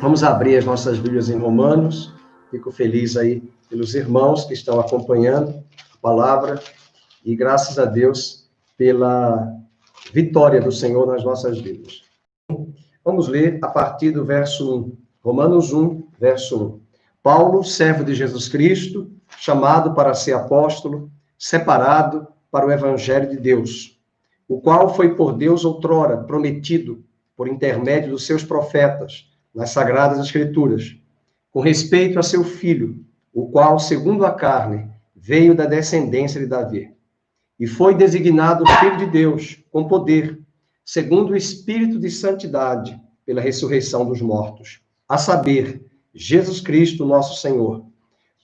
Vamos abrir as nossas Bíblias em Romanos. Fico feliz aí pelos irmãos que estão acompanhando a palavra e graças a Deus pela vitória do Senhor nas nossas vidas. Vamos ler a partir do verso 1. Romanos 1, verso 1. Paulo, servo de Jesus Cristo, chamado para ser apóstolo, separado para o evangelho de Deus, o qual foi por Deus outrora prometido por intermédio dos seus profetas nas Sagradas Escrituras, com respeito a seu filho, o qual, segundo a carne, veio da descendência de Davi, e foi designado Filho de Deus, com poder, segundo o Espírito de Santidade, pela ressurreição dos mortos, a saber, Jesus Cristo, nosso Senhor,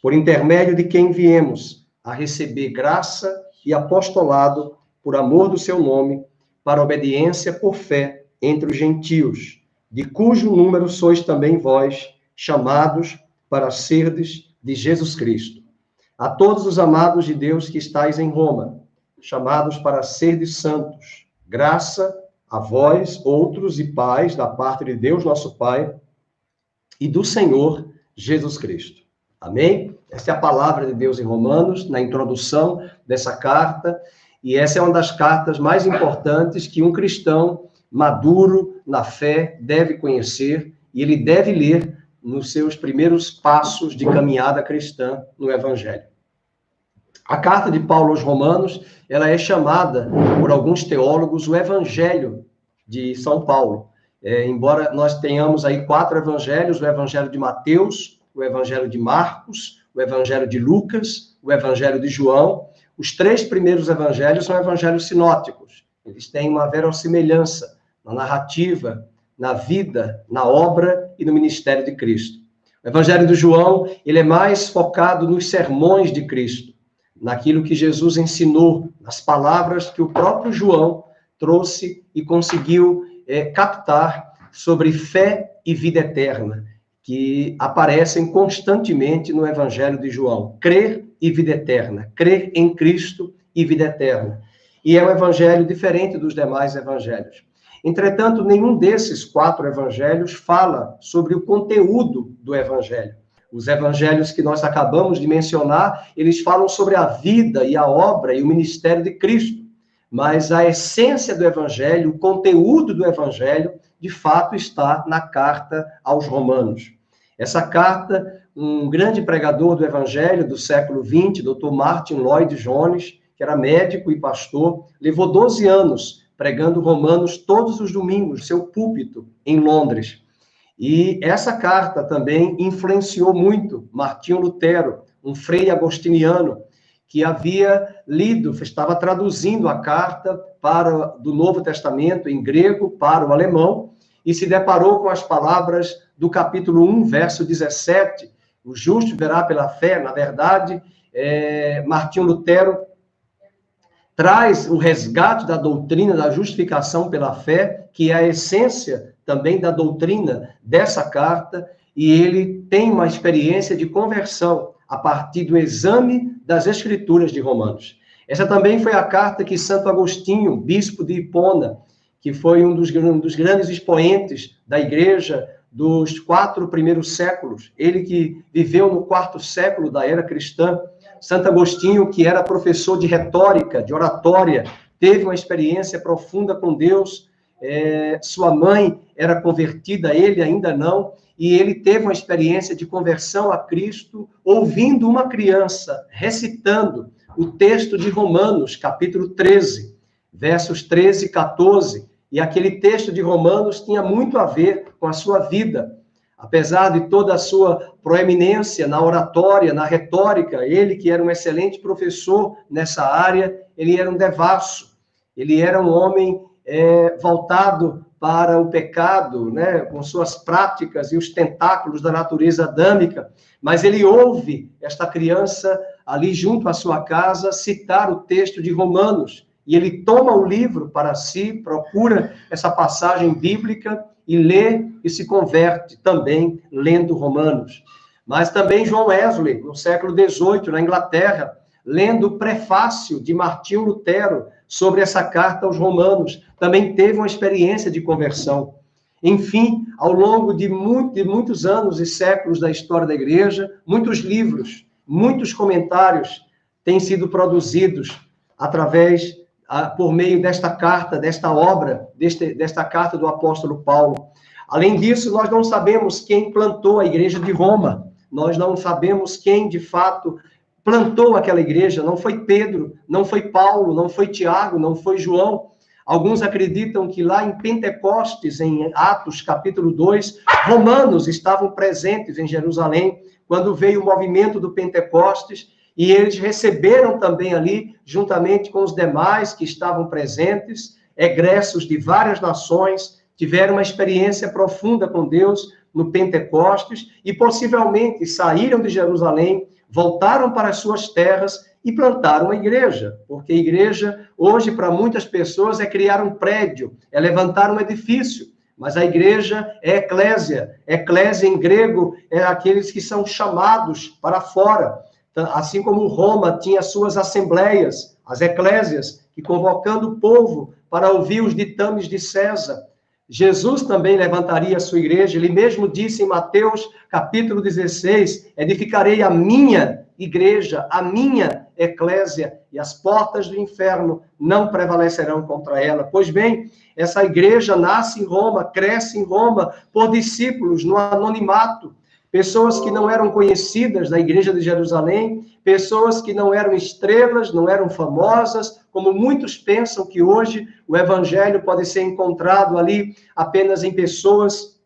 por intermédio de quem viemos a receber graça e apostolado por amor do seu nome, para obediência por fé entre os gentios, de cujo número sois também vós, chamados para serdes de Jesus Cristo. A todos os amados de Deus que estáis em Roma, chamados para serdes santos, graça a vós, outros e pais, da parte de Deus, nosso Pai, e do Senhor Jesus Cristo. Amém? Essa é a palavra de Deus em Romanos, na introdução dessa carta, e essa é uma das cartas mais importantes que um cristão maduro na fé deve conhecer, e ele deve ler nos seus primeiros passos de caminhada cristã no Evangelho. A carta de Paulo aos Romanos, ela é chamada, por alguns teólogos, o Evangelho de São Paulo. Embora nós tenhamos aí 4 evangelhos, o Evangelho de Mateus, o Evangelho de Marcos, o Evangelho de Lucas, o Evangelho de João, os 3 primeiros evangelhos são evangelhos sinóticos. Eles têm uma verossimilhança na narrativa, na vida, na obra e no ministério de Cristo. O Evangelho de João, ele é mais focado nos sermões de Cristo, naquilo que Jesus ensinou, nas palavras que o próprio João trouxe e conseguiu captar sobre fé e vida eterna, que aparecem constantemente no Evangelho de João. Crer e vida eterna, crer em Cristo e vida eterna. E é um evangelho diferente dos demais evangelhos. Entretanto, nenhum desses 4 evangelhos fala sobre o conteúdo do evangelho. Os evangelhos que nós acabamos de mencionar, eles falam sobre a vida e a obra e o ministério de Cristo. Mas a essência do evangelho, o conteúdo do evangelho, de fato está na carta aos Romanos. Essa carta, um grande pregador do evangelho do século XX, Dr. Martin Lloyd-Jones, que era médico e pastor, levou 12 anos pregando Romanos todos os domingos, seu púlpito, em Londres. E essa carta também influenciou muito Martinho Lutero, um frei agostiniano, que havia lido, estava traduzindo a carta do Novo Testamento em grego para o alemão, e se deparou com as palavras do capítulo 1, verso 17, o justo verá pela fé. Na verdade, Martinho Lutero traz o resgate da doutrina da justificação pela fé, que é a essência também da doutrina dessa carta, e ele tem uma experiência de conversão a partir do exame das Escrituras de Romanos. Essa também foi a carta que Santo Agostinho, bispo de Hipona, que foi um dos grandes expoentes da igreja dos 4 primeiros séculos, ele que viveu no 4º século da era cristã, Santo Agostinho, que era professor de retórica, de oratória, teve uma experiência profunda com Deus, sua mãe era convertida, ele ainda não, e ele teve uma experiência de conversão a Cristo, ouvindo uma criança recitando o texto de Romanos, capítulo 13, versos 13 e 14, e aquele texto de Romanos tinha muito a ver com a sua vida. Apesar de toda a sua proeminência na oratória, na retórica, ele que era um excelente professor nessa área, ele era um devasso, ele era um homem voltado para o pecado, né, com suas práticas e os tentáculos da natureza adâmica, mas ele ouve esta criança ali junto à sua casa citar o texto de Romanos, e ele toma o livro para si, procura essa passagem bíblica e lê e se converte também lendo Romanos. Mas também John Wesley, no século XVIII, na Inglaterra, lendo o prefácio de Martinho Lutero sobre essa carta aos Romanos, também teve uma experiência de conversão. Enfim, ao longo de muitos anos e séculos da história da igreja, muitos livros, muitos comentários têm sido produzidos por meio desta carta, desta obra, desta carta do apóstolo Paulo. Além disso, nós não sabemos quem plantou a igreja de Roma. Nós não sabemos quem, de fato, plantou aquela igreja. Não foi Pedro, não foi Paulo, não foi Tiago, não foi João. Alguns acreditam que lá em Pentecostes, em Atos, capítulo 2, romanos estavam presentes em Jerusalém, quando veio o movimento do Pentecostes, e eles receberam também ali, juntamente com os demais que estavam presentes, egressos de várias nações, tiveram uma experiência profunda com Deus no Pentecostes, e possivelmente saíram de Jerusalém, voltaram para as suas terras e plantaram uma igreja, porque igreja, hoje, para muitas pessoas, é criar um prédio, é levantar um edifício, mas a igreja é eclésia. Eclésia, em grego, é aqueles que são chamados para fora. Assim como Roma tinha suas assembleias, as eclésias, que convocando o povo para ouvir os ditames de César. Jesus também levantaria a sua igreja. Ele mesmo disse em Mateus, capítulo 16, edificarei a minha igreja, a minha eclésia, e as portas do inferno não prevalecerão contra ela. Pois bem, essa igreja nasce em Roma, cresce em Roma, por discípulos no anonimato, pessoas que não eram conhecidas da igreja de Jerusalém, pessoas que não eram estrelas, não eram famosas, como muitos pensam que hoje o evangelho pode ser encontrado ali apenas em pessoas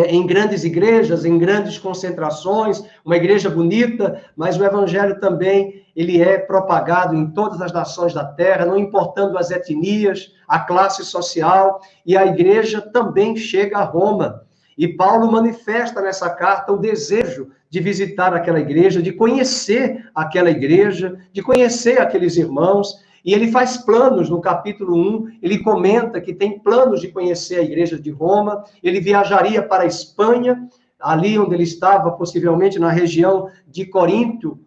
em grandes igrejas, em grandes concentrações, uma igreja bonita, mas o evangelho também, ele é propagado em todas as nações da terra, não importando as etnias, a classe social, e a igreja também chega a Roma. E Paulo manifesta nessa carta o desejo de visitar aquela igreja, de conhecer aquela igreja, de conhecer aqueles irmãos, e ele faz planos no capítulo 1, ele comenta que tem planos de conhecer a igreja de Roma, ele viajaria para a Espanha, ali onde ele estava, possivelmente na região de Corinto,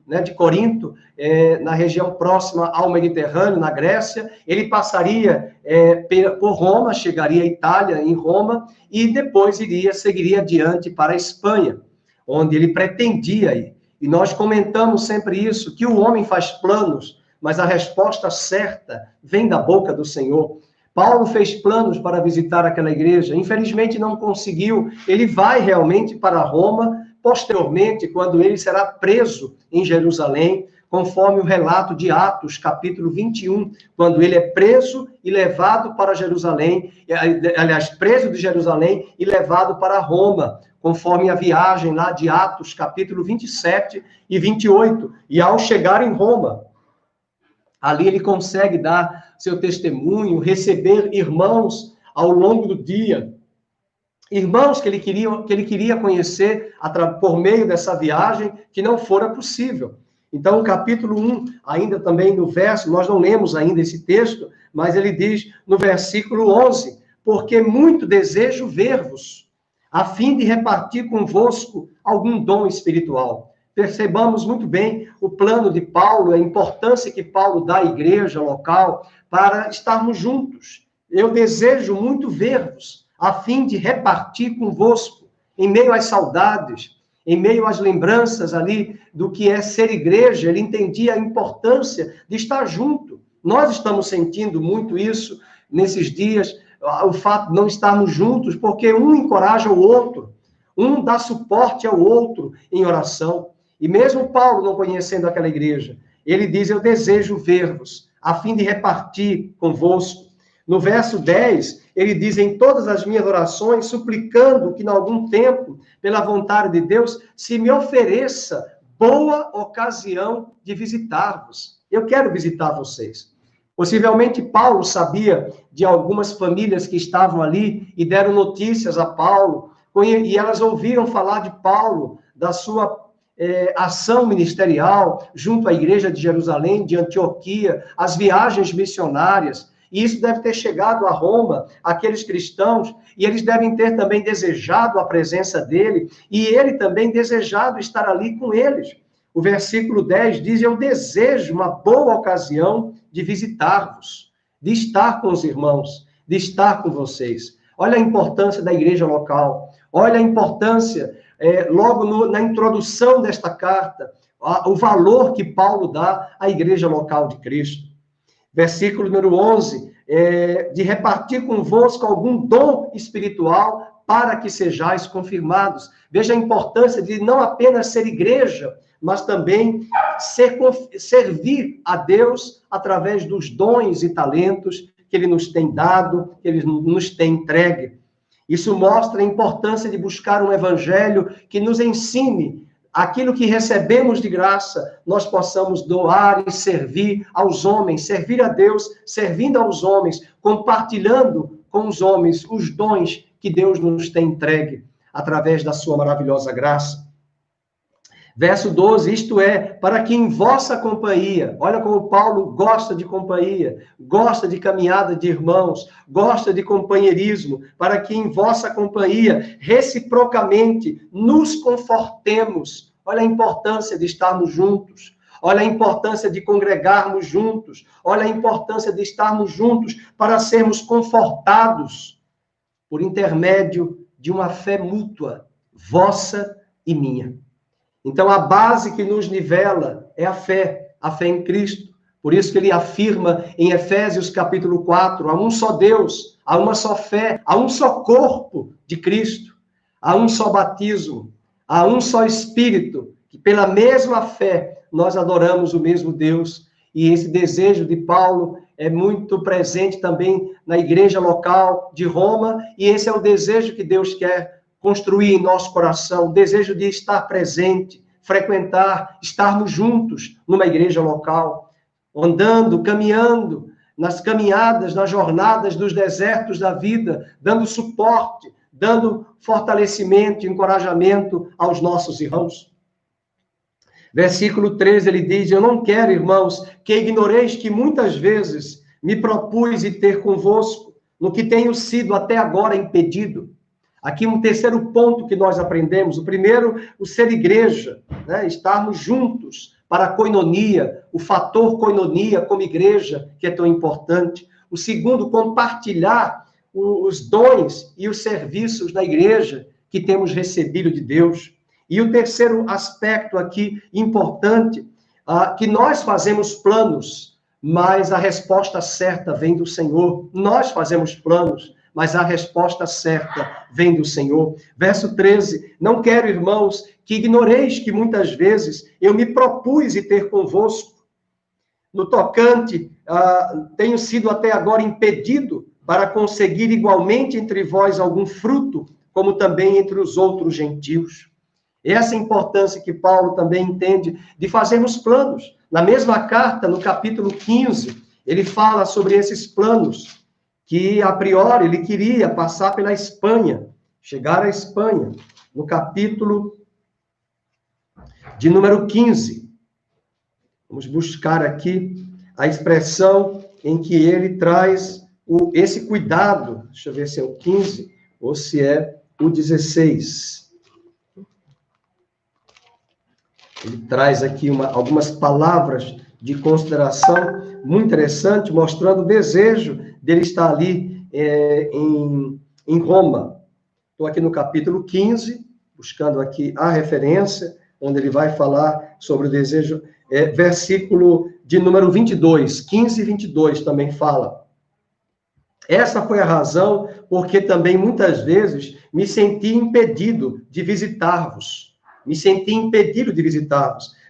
na região próxima ao Mediterrâneo, na Grécia, ele passaria por Roma, chegaria à Itália, em Roma, e depois seguiria adiante para a Espanha, onde ele pretendia ir. E nós comentamos sempre isso, que o homem faz planos, mas a resposta certa vem da boca do Senhor. Paulo fez planos para visitar aquela igreja, infelizmente não conseguiu. Ele vai realmente para Roma, posteriormente, quando ele será preso em Jerusalém, conforme o relato de Atos, capítulo 21, quando ele é preso e levado para Jerusalém, aliás, preso de Jerusalém e levado para Roma, conforme a viagem lá de Atos, capítulo 27 e 28. E ao chegar em Roma, ali ele consegue dar seu testemunho, receber irmãos ao longo do dia. Irmãos que ele queria conhecer por meio dessa viagem, que não fora possível. Então, o capítulo 1, ainda também no verso, nós não lemos ainda esse texto, mas ele diz no versículo 11, porque muito desejo ver-vos, a fim de repartir convosco algum dom espiritual. Percebamos muito bem o plano de Paulo, a importância que Paulo dá à igreja local para estarmos juntos. Eu desejo muito ver-vos, a fim de repartir convosco, em meio às saudades, em meio às lembranças ali do que é ser igreja. Ele entendia a importância de estar junto. Nós estamos sentindo muito isso nesses dias, o fato de não estarmos juntos, porque um encoraja o outro, um dá suporte ao outro em oração. E mesmo Paulo, não conhecendo aquela igreja, ele diz, eu desejo ver-vos, a fim de repartir convosco. No verso 10, ele diz, em todas as minhas orações, suplicando que, em algum tempo, pela vontade de Deus, se me ofereça boa ocasião de visitar-vos. Eu quero visitar vocês. Possivelmente, Paulo sabia de algumas famílias que estavam ali e deram notícias a Paulo, e elas ouviram falar de Paulo, da sua ação ministerial junto à igreja de Jerusalém, de Antioquia, as viagens missionárias, e isso deve ter chegado a Roma, aqueles cristãos, e eles devem ter também desejado a presença dele, e ele também desejado estar ali com eles. O versículo 10 diz, eu desejo uma boa ocasião de visitar-vos, de estar com os irmãos, de estar com vocês. Olha a importância da igreja local. Olha a importância, na introdução desta carta, o valor que Paulo dá à igreja local de Cristo. Versículo número 11, de repartir convosco algum dom espiritual para que sejais confirmados. Veja a importância de não apenas ser igreja, mas também servir a Deus através dos dons e talentos que Ele nos tem dado, que Ele nos tem entregue. Isso mostra a importância de buscar um evangelho que nos ensine aquilo que recebemos de graça, nós possamos doar e servir aos homens, servir a Deus, servindo aos homens, compartilhando com os homens os dons que Deus nos tem entregue através da sua maravilhosa graça. Verso 12, isto é, para que em vossa companhia, olha como Paulo gosta de companhia, gosta de caminhada de irmãos, gosta de companheirismo, para que em vossa companhia, reciprocamente, nos confortemos. Olha a importância de estarmos juntos, olha a importância de congregarmos juntos, olha a importância de estarmos juntos para sermos confortados por intermédio de uma fé mútua, vossa e minha. Então, a base que nos nivela é a fé em Cristo. Por isso que ele afirma em Efésios capítulo 4, há um só Deus, há uma só fé, há um só corpo de Cristo, há um só batismo, há um só Espírito, que pela mesma fé nós adoramos o mesmo Deus. E esse desejo de Paulo é muito presente também na igreja local de Roma, e esse é o desejo que Deus quer construir em nosso coração, o desejo de estar presente, frequentar, estarmos juntos numa igreja local, andando, caminhando, nas caminhadas, nas jornadas dos desertos da vida, dando suporte, dando fortalecimento, encorajamento aos nossos irmãos. Versículo 13, ele diz, eu não quero, irmãos, que ignoreis que muitas vezes me propus ir ter convosco, no que tenho sido até agora impedido. Aqui um terceiro ponto que nós aprendemos. O primeiro, o ser igreja, né? Estarmos juntos para a koinonia, o fator koinonia como igreja, que é tão importante. O segundo, compartilhar os dons e os serviços da igreja que temos recebido de Deus. E o terceiro aspecto aqui importante, que nós fazemos planos, mas a resposta certa vem do Senhor. Nós fazemos planos, mas a resposta certa vem do Senhor. Verso 13, não quero, irmãos, que ignoreis que muitas vezes eu me propus ir ter convosco. No tocante, tenho sido até agora impedido para conseguir igualmente entre vós algum fruto, como também entre os outros gentios. Essa é a importância que Paulo também entende de fazermos planos. Na mesma carta, no capítulo 15, ele fala sobre esses planos, que, a priori, ele queria passar pela Espanha, chegar à Espanha, no capítulo de número 15. Vamos buscar aqui a expressão em que ele traz esse cuidado. Deixa eu ver se é o 15 ou se é o 16. Ele traz aqui algumas palavras de consideração muito interessante, mostrando o desejo dele estar ali em Roma. Estou aqui no capítulo 15, buscando aqui a referência, onde ele vai falar sobre o desejo, versículo de número 22, 15 e 22 também fala. Essa foi a razão porque também muitas vezes me senti impedido de visitar-vos.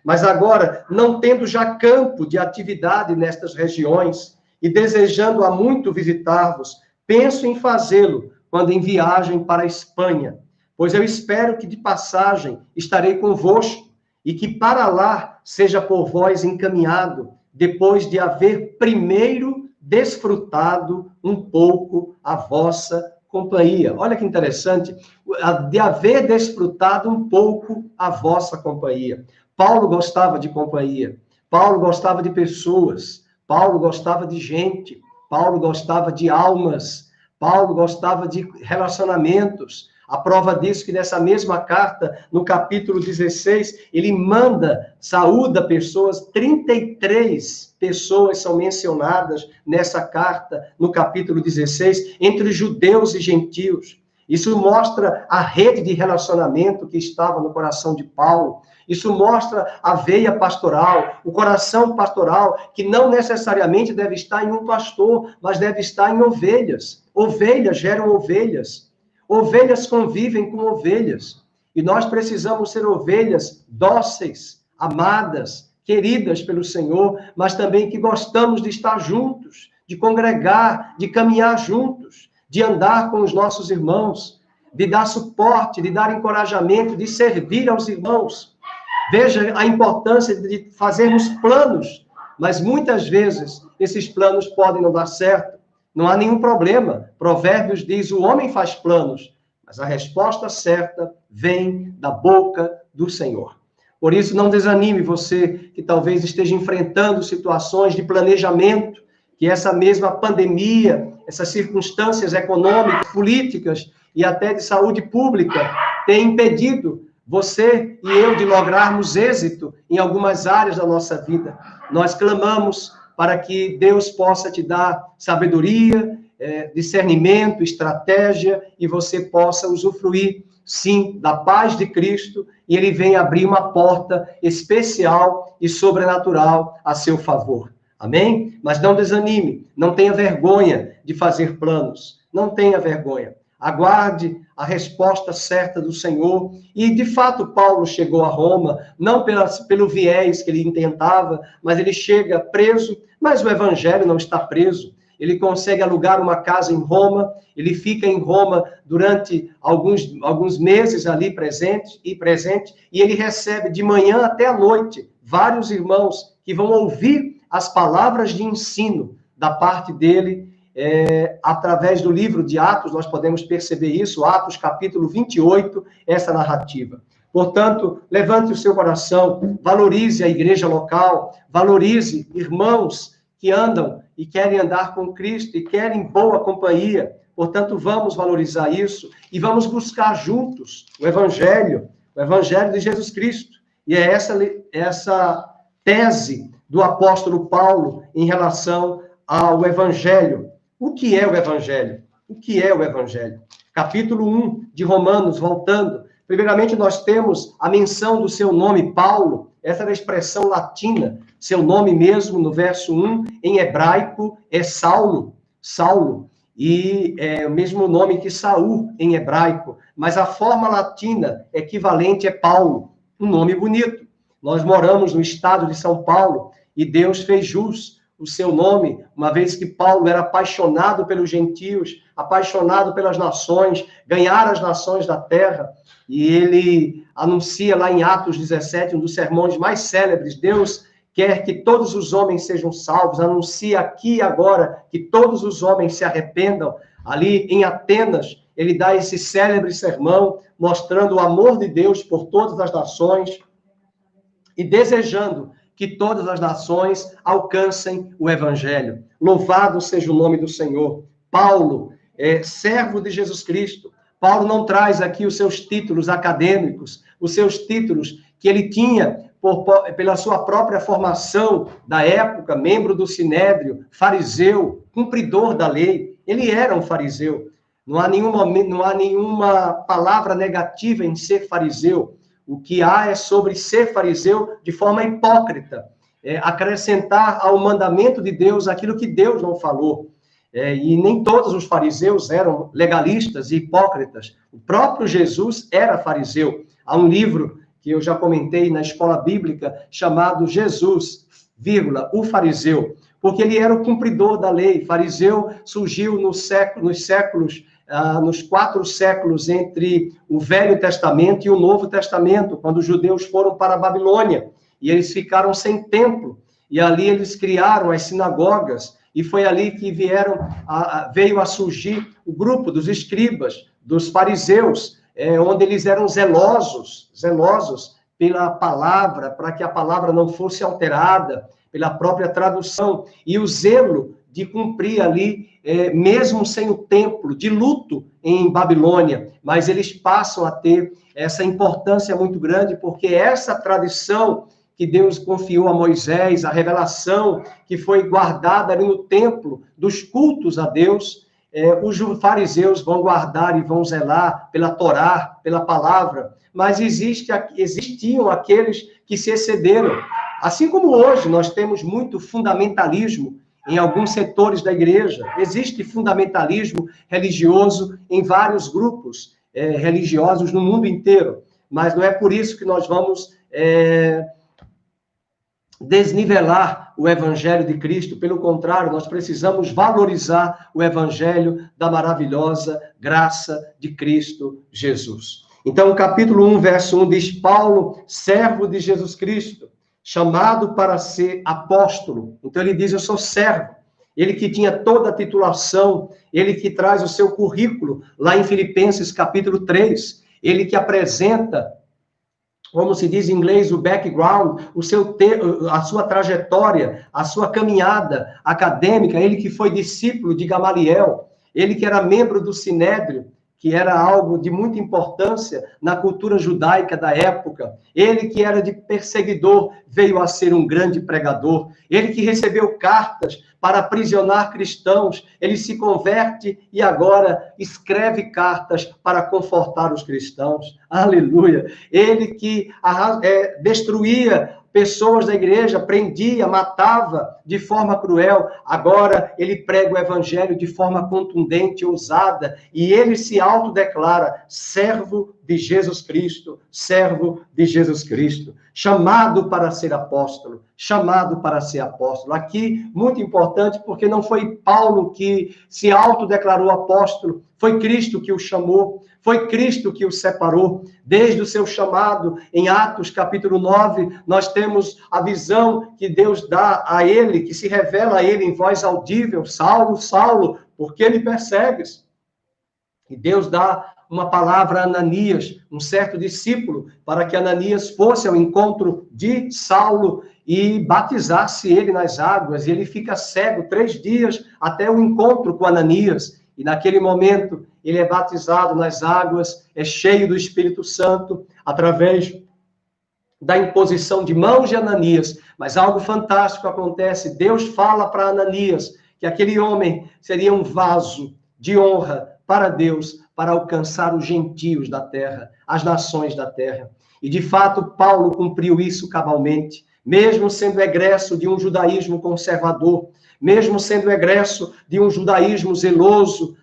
Mas agora, não tendo já campo de atividade nestas regiões e desejando há muito visitar-vos, penso em fazê-lo quando em viagem para a Espanha, pois eu espero que de passagem estarei convosco e que para lá seja por vós encaminhado, depois de haver primeiro desfrutado um pouco a vossa companhia. Olha que interessante, de haver desfrutado um pouco a vossa companhia. Paulo gostava de companhia, Paulo gostava de pessoas, Paulo gostava de gente, Paulo gostava de almas, Paulo gostava de relacionamentos. A prova disso que nessa mesma carta, no capítulo 16, ele saúda pessoas, 33 pessoas são mencionadas nessa carta, no capítulo 16, entre judeus e gentios. Isso mostra a rede de relacionamento que estava no coração de Paulo. Isso mostra a veia pastoral, o coração pastoral, que não necessariamente deve estar em um pastor, mas deve estar em ovelhas. Ovelhas geram ovelhas. Ovelhas convivem com ovelhas. E nós precisamos ser ovelhas dóceis, amadas, queridas pelo Senhor, mas também que gostamos de estar juntos, de congregar, de caminhar juntos, de andar com os nossos irmãos, de dar suporte, de dar encorajamento, de servir aos irmãos. Veja a importância de fazermos planos, mas muitas vezes esses planos podem não dar certo. Não há nenhum problema. Provérbios diz, o homem faz planos, mas a resposta certa vem da boca do Senhor. Por isso, não desanime você que talvez esteja enfrentando situações de planejamento, que essa mesma pandemia, essas circunstâncias econômicas, políticas e até de saúde pública têm impedido você e eu de lograrmos êxito em algumas áreas da nossa vida. Nós clamamos para que Deus possa te dar sabedoria, discernimento, estratégia, e você possa usufruir, sim, da paz de Cristo, e Ele vem abrir uma porta especial e sobrenatural a seu favor. Amém? Mas não desanime, não tenha vergonha de fazer planos, não tenha vergonha. Aguarde a resposta certa do Senhor. E, de fato, Paulo chegou a Roma, não pelo viés que ele intentava, mas ele chega preso, mas o evangelho não está preso. Ele consegue alugar uma casa em Roma, ele fica em Roma durante alguns meses ali presente, e ele recebe de manhã até a noite vários irmãos que vão ouvir as palavras de ensino da parte dele. Através do livro de Atos, nós podemos perceber isso, Atos capítulo 28, essa narrativa. Portanto, levante o seu coração, valorize a igreja local, valorize irmãos que andam e querem andar com Cristo e querem boa companhia. Portanto, vamos valorizar isso e vamos buscar juntos o Evangelho de Jesus Cristo. E é essa tese do apóstolo Paulo em relação ao Evangelho. O que é o Evangelho? O que é o Evangelho? Capítulo 1 de Romanos, voltando. Primeiramente, nós temos a menção do seu nome, Paulo. Essa era a expressão latina. Seu nome mesmo, no verso 1, em hebraico, é Saulo. Saulo. E é o mesmo nome que Saul, em hebraico. Mas a forma latina equivalente é Paulo. Um nome bonito. Nós moramos no estado de São Paulo e Deus fez jus o seu nome, uma vez que Paulo era apaixonado pelos gentios, apaixonado pelas nações, ganhar as nações da terra, e ele anuncia lá em Atos 17, um dos sermões mais célebres, Deus quer que todos os homens sejam salvos, anuncia aqui e agora que todos os homens se arrependam. Ali em Atenas, ele dá esse célebre sermão, mostrando o amor de Deus por todas as nações, e desejando que todas as nações alcancem o Evangelho. Louvado seja o nome do Senhor. Paulo, servo de Jesus Cristo. Paulo não traz aqui os seus títulos acadêmicos, os seus títulos que ele tinha pela sua própria formação da época, membro do Sinédrio, fariseu, cumpridor da lei. Ele era um fariseu. Não há nenhuma palavra negativa em ser fariseu. O que há é sobre ser fariseu de forma hipócrita, acrescentar ao mandamento de Deus aquilo que Deus não falou. E nem todos os fariseus eram legalistas e hipócritas. O próprio Jesus era fariseu. Há um livro que eu já comentei na escola bíblica chamado Jesus, o fariseu, porque ele era o cumpridor da lei. Fariseu surgiu nos 4 séculos entre o Velho Testamento e o Novo Testamento, quando os judeus foram para a Babilônia, e eles ficaram sem templo, e ali eles criaram as sinagogas, e foi ali que veio a surgir o grupo dos escribas, dos fariseus, onde eles eram zelosos pela palavra, para que a palavra não fosse alterada, pela própria tradução, e o zelo de cumprir ali, mesmo sem o templo, de luto em Babilônia, mas eles passam a ter essa importância muito grande, porque essa tradição que Deus confiou a Moisés, a revelação que foi guardada ali no templo, dos cultos a Deus, os fariseus vão guardar e vão zelar pela Torá, pela palavra, mas existiam aqueles que se excederam. Assim como hoje nós temos muito fundamentalismo em alguns setores da igreja, existe fundamentalismo religioso em vários grupos religiosos no mundo inteiro, mas não é por isso que nós vamos desnivelar o Evangelho de Cristo. Pelo contrário, nós precisamos valorizar o Evangelho da maravilhosa graça de Cristo Jesus. Então, capítulo 1, verso 1 diz: Paulo, servo de Jesus Cristo, chamado para ser apóstolo. Então, ele diz: eu sou servo. Ele que tinha toda a titulação, ele que traz o seu currículo, lá em Filipenses, capítulo 3, ele que apresenta, como se diz em inglês, o background, a sua trajetória, a sua caminhada acadêmica, ele que foi discípulo de Gamaliel, ele que era membro do Sinédrio, que era algo de muita importância na cultura judaica da época, ele que era de perseguidor, veio a ser um grande pregador, ele que recebeu cartas para aprisionar cristãos, ele se converte e agora escreve cartas para confortar os cristãos. Aleluia! Ele que destruía pessoas da igreja, prendia, matava de forma cruel, agora ele prega o evangelho de forma contundente, ousada, e ele se autodeclara servo de Jesus Cristo, servo de Jesus Cristo, chamado para ser apóstolo, chamado para ser apóstolo. Aqui, muito importante, porque não foi Paulo que se autodeclarou apóstolo, foi Cristo que o chamou, foi Cristo que o separou. Desde o seu chamado, em Atos capítulo 9, nós temos a visão que Deus dá a ele, que se revela a ele em voz audível: Saulo, Saulo, por que me persegues? E Deus dá uma palavra a Ananias, um certo discípulo, para que Ananias fosse ao encontro de Saulo e batizasse ele nas águas. E ele fica cego 3 dias até o encontro com Ananias. E naquele momento, ele é batizado nas águas, é cheio do Espírito Santo, através da imposição de mãos de Ananias. Mas algo fantástico acontece. Deus fala para Ananias que aquele homem seria um vaso de honra para Deus, para alcançar os gentios da terra, as nações da terra. E, de fato, Paulo cumpriu isso cabalmente, mesmo sendo egresso de um judaísmo conservador, mesmo sendo egresso de um judaísmo zeloso,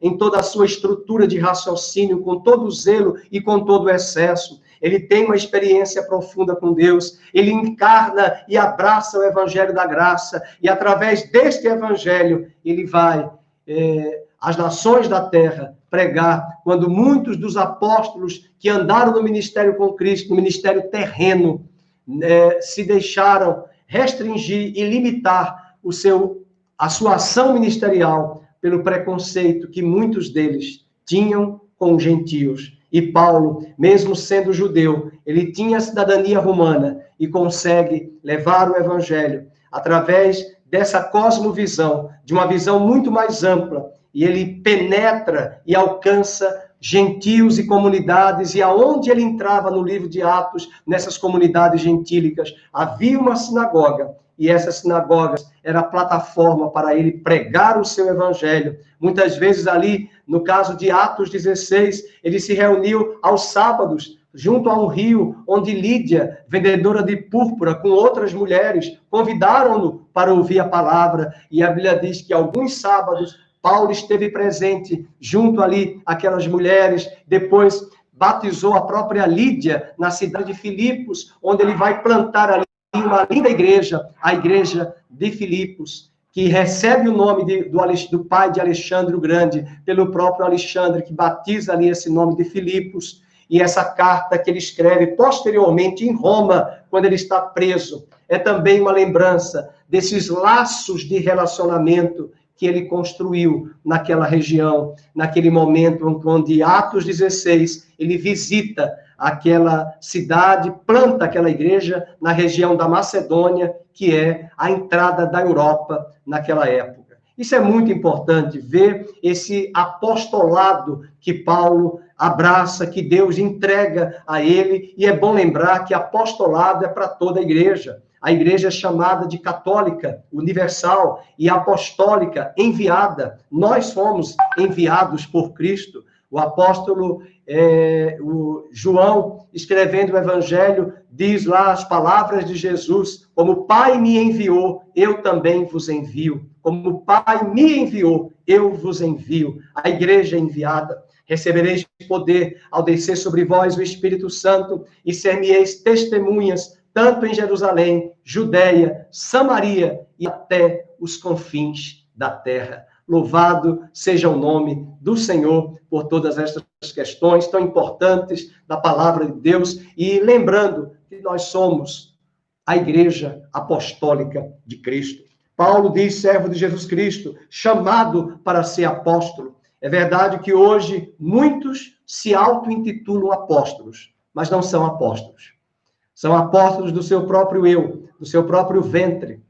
em toda a sua estrutura de raciocínio, com todo o zelo e com todo o excesso. Ele tem uma experiência profunda com Deus, ele encarna e abraça o evangelho da graça, e através deste evangelho, ele vai às nações da terra pregar, quando muitos dos apóstolos que andaram no ministério com Cristo, no ministério terreno, se deixaram restringir e limitar a sua ação ministerial pelo preconceito que muitos deles tinham com os gentios. E Paulo, mesmo sendo judeu, ele tinha cidadania romana e consegue levar o evangelho através dessa cosmovisão, de uma visão muito mais ampla, e ele penetra e alcança gentios e comunidades, e aonde ele entrava no livro de Atos, nessas comunidades gentílicas, havia uma sinagoga, e essas sinagogas era a plataforma para ele pregar o seu evangelho. Muitas vezes ali, no caso de Atos 16, ele se reuniu aos sábados, junto a um rio, onde Lídia, vendedora de púrpura, com outras mulheres, convidaram-no para ouvir a palavra, e a Bíblia diz que alguns sábados, Paulo esteve presente junto ali àquelas mulheres, depois batizou a própria Lídia na cidade de Filipos, onde ele vai plantar ali uma linda igreja, a igreja de Filipos, que recebe o nome do pai de Alexandre o Grande, pelo próprio Alexandre, que batiza ali esse nome de Filipos, e essa carta que ele escreve posteriormente em Roma, quando ele está preso, é também uma lembrança desses laços de relacionamento que ele construiu naquela região, naquele momento onde Atos 16, ele visita aquela cidade, planta aquela igreja na região da Macedônia, que é a entrada da Europa naquela época. Isso é muito importante, ver esse apostolado que Paulo abraça, que Deus entrega a ele, e é bom lembrar que apostolado é para toda a igreja. A igreja é chamada de católica, universal e apostólica, enviada. Nós fomos enviados por Cristo. O apóstolo o João, escrevendo o Evangelho, diz lá as palavras de Jesus: como o Pai me enviou, eu também vos envio. Como o Pai me enviou, eu vos envio. A igreja é enviada. Recebereis poder ao descer sobre vós o Espírito Santo, e ser-me-eis testemunhas, tanto em Jerusalém, Judeia, Samaria e até os confins da terra. Louvado seja o nome do Senhor por todas estas questões tão importantes da palavra de Deus, e lembrando que nós somos a igreja apostólica de Cristo. Paulo diz, servo de Jesus Cristo, chamado para ser apóstolo. É verdade que hoje muitos se auto-intitulam apóstolos, mas não são apóstolos. São apóstolos do seu próprio eu, do seu próprio ventre.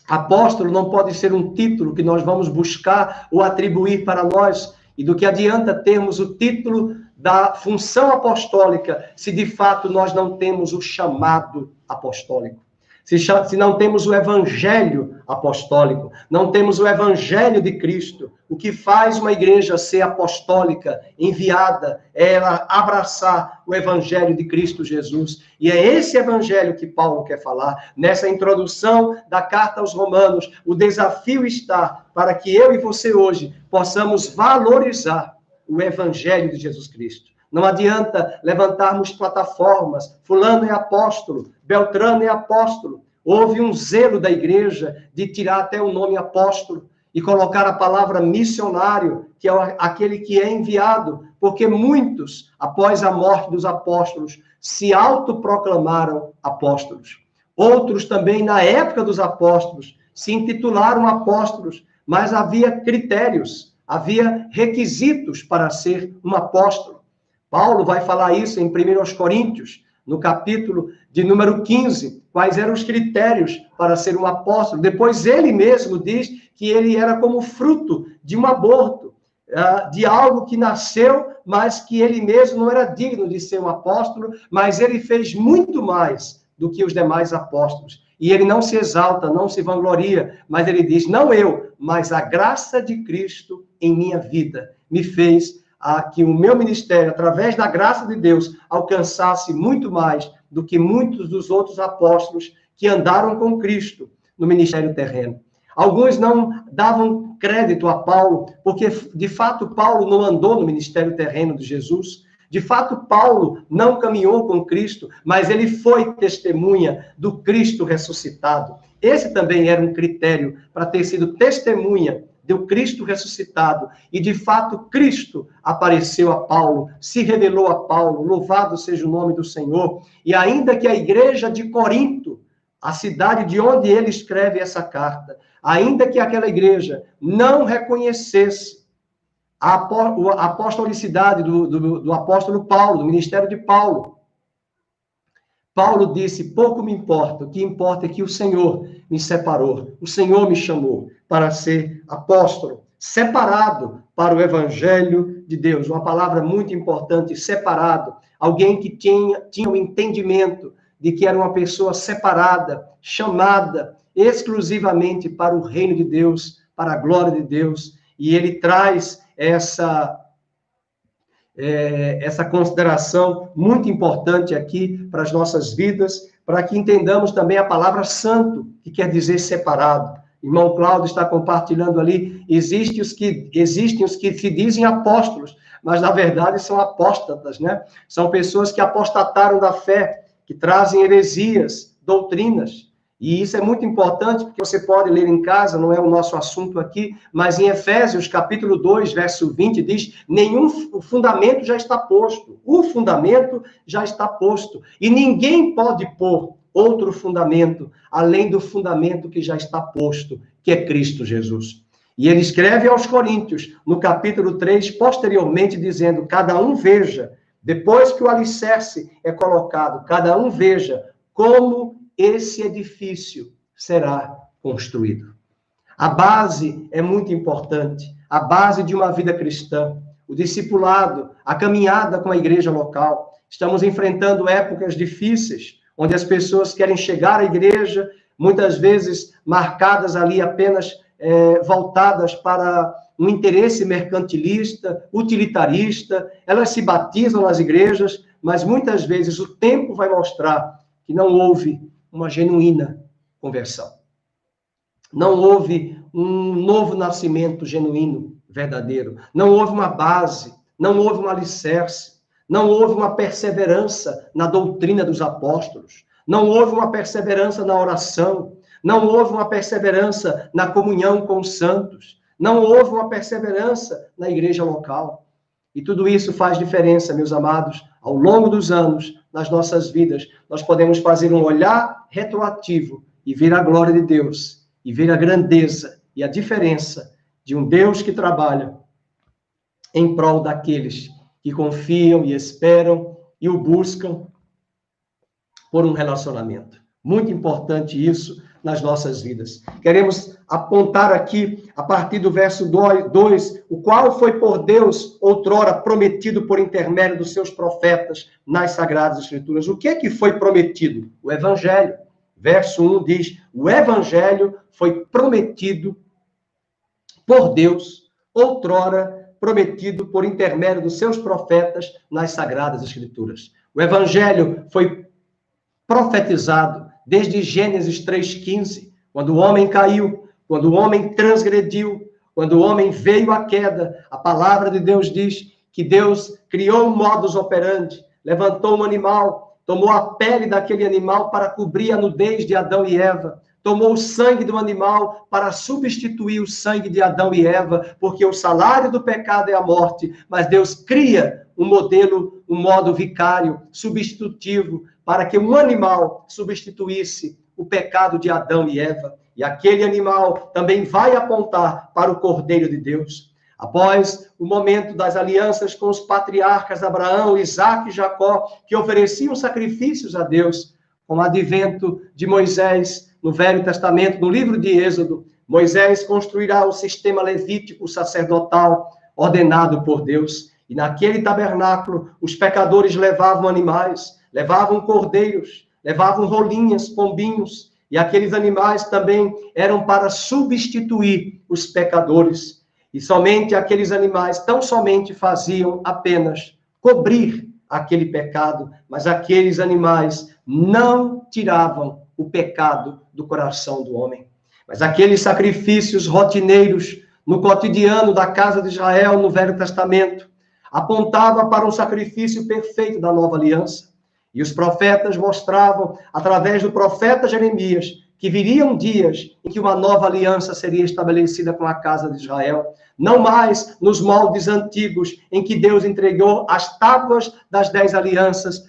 Apóstolo não pode ser um título que nós vamos buscar ou atribuir para nós, e do que adianta termos o título da função apostólica se de fato nós não temos o chamado apostólico. Se não temos o evangelho apostólico, não temos o evangelho de Cristo. O que faz uma igreja ser apostólica, enviada, é ela abraçar o evangelho de Cristo Jesus. E é esse evangelho que Paulo quer falar. Nessa introdução da carta aos Romanos, o desafio está para que eu e você hoje possamos valorizar o evangelho de Jesus Cristo. Não adianta levantarmos plataformas, fulano é apóstolo, Beltrano é apóstolo. Houve um zelo da igreja de tirar até o nome apóstolo e colocar a palavra missionário, que é aquele que é enviado, porque muitos, após a morte dos apóstolos, se autoproclamaram apóstolos. Outros também, na época dos apóstolos, se intitularam apóstolos, mas havia critérios, havia requisitos para ser um apóstolo. Paulo vai falar isso em 1 Coríntios, no capítulo de número 15, quais eram os critérios para ser um apóstolo. Depois ele mesmo diz que ele era como fruto de um aborto, de algo que nasceu, mas que ele mesmo não era digno de ser um apóstolo, mas ele fez muito mais do que os demais apóstolos. E ele não se exalta, não se vangloria, mas ele diz, não eu, mas a graça de Cristo em minha vida me fez que o meu ministério, através da graça de Deus, alcançasse muito mais do que muitos dos outros apóstolos que andaram com Cristo no ministério terreno. Alguns não davam crédito a Paulo, porque, de fato, Paulo não andou no ministério terreno de Jesus. De fato, Paulo não caminhou com Cristo, mas ele foi testemunha do Cristo ressuscitado. Esse também era um critério para ter sido testemunha do Cristo ressuscitado. E, de fato, Cristo apareceu a Paulo, se revelou a Paulo, louvado seja o nome do Senhor. E ainda que a igreja de Corinto, a cidade de onde ele escreve essa carta, ainda que aquela igreja não reconhecesse a apostolicidade do apóstolo Paulo, do ministério de Paulo, Paulo disse, pouco me importa, o que importa é que o Senhor me separou, o Senhor me chamou para ser apóstolo, separado para o evangelho de Deus. Uma palavra muito importante, separado. Alguém que tinha o entendimento de que era uma pessoa separada, chamada exclusivamente para o reino de Deus, para a glória de Deus. E ele traz essa consideração muito importante aqui para as nossas vidas, para que entendamos também a palavra santo, que quer dizer separado. Irmão Cláudio está compartilhando ali, existem os que se dizem apóstolos, mas na verdade são apóstatas, né? São pessoas que apostataram da fé, que trazem heresias, doutrinas. E isso é muito importante, porque você pode ler em casa, não é o nosso assunto aqui, mas em Efésios, capítulo 2, verso 20, diz, o fundamento já está posto. O fundamento já está posto. E ninguém pode pôr outro fundamento, além do fundamento que já está posto, que é Cristo Jesus. E ele escreve aos Coríntios, no capítulo 3, posteriormente, dizendo, cada um veja, depois que o alicerce é colocado, cada um veja como esse edifício será construído. A base é muito importante, a base de uma vida cristã, o discipulado, a caminhada com a igreja local. Estamos enfrentando épocas difíceis, onde as pessoas querem chegar à igreja, muitas vezes marcadas ali apenas voltadas para um interesse mercantilista, utilitarista. Elas se batizam nas igrejas, mas muitas vezes o tempo vai mostrar que não houve uma genuína conversão. Não houve um novo nascimento genuíno, verdadeiro. Não houve uma base, não houve um alicerce, não houve uma perseverança na doutrina dos apóstolos, não houve uma perseverança na oração, não houve uma perseverança na comunhão com os santos, não houve uma perseverança na igreja local. E tudo isso faz diferença, meus amados, ao longo dos anos, nas nossas vidas. Nós podemos fazer um olhar retroativo e ver a glória de Deus, e ver a grandeza e a diferença de um Deus que trabalha em prol daqueles que confiam e esperam e o buscam por um relacionamento. Muito importante isso nas nossas vidas. Queremos apontar aqui, a partir do verso 2, o qual foi por Deus outrora prometido por intermédio dos seus profetas nas Sagradas Escrituras. O que é que foi prometido? O Evangelho. Verso 1 diz, o Evangelho foi prometido por Deus, outrora prometido por intermédio dos seus profetas nas Sagradas Escrituras. O Evangelho foi profetizado desde Gênesis 3,15, quando o homem caiu, quando o homem transgrediu, quando o homem veio à queda. A palavra de Deus diz que Deus criou um modus operandi, levantou um animal, tomou a pele daquele animal para cobrir a nudez de Adão e Eva, tomou o sangue do animal para substituir o sangue de Adão e Eva, porque o salário do pecado é a morte, mas Deus cria um modelo, um modo vicário, substitutivo, para que um animal substituísse o pecado de Adão e Eva. E aquele animal também vai apontar para o Cordeiro de Deus. Após o momento das alianças com os patriarcas Abraão, Isaque e Jacó, que ofereciam sacrifícios a Deus, com o advento de Moisés, no Velho Testamento, no livro de Êxodo, Moisés construirá o sistema levítico sacerdotal ordenado por Deus. E naquele tabernáculo, os pecadores levavam animais, levavam cordeiros, levavam rolinhas, pombinhos, e aqueles animais também eram para substituir os pecadores. E somente aqueles animais tão somente faziam apenas cobrir aquele pecado, mas aqueles animais não tiravam o pecado do coração do homem. Mas aqueles sacrifícios rotineiros no cotidiano da casa de Israel, no Velho Testamento, apontava para um sacrifício perfeito da nova aliança. E os profetas mostravam, através do profeta Jeremias, que viriam dias em que uma nova aliança seria estabelecida com a casa de Israel. Não mais nos moldes antigos, em que Deus entregou as tábuas das 10 alianças,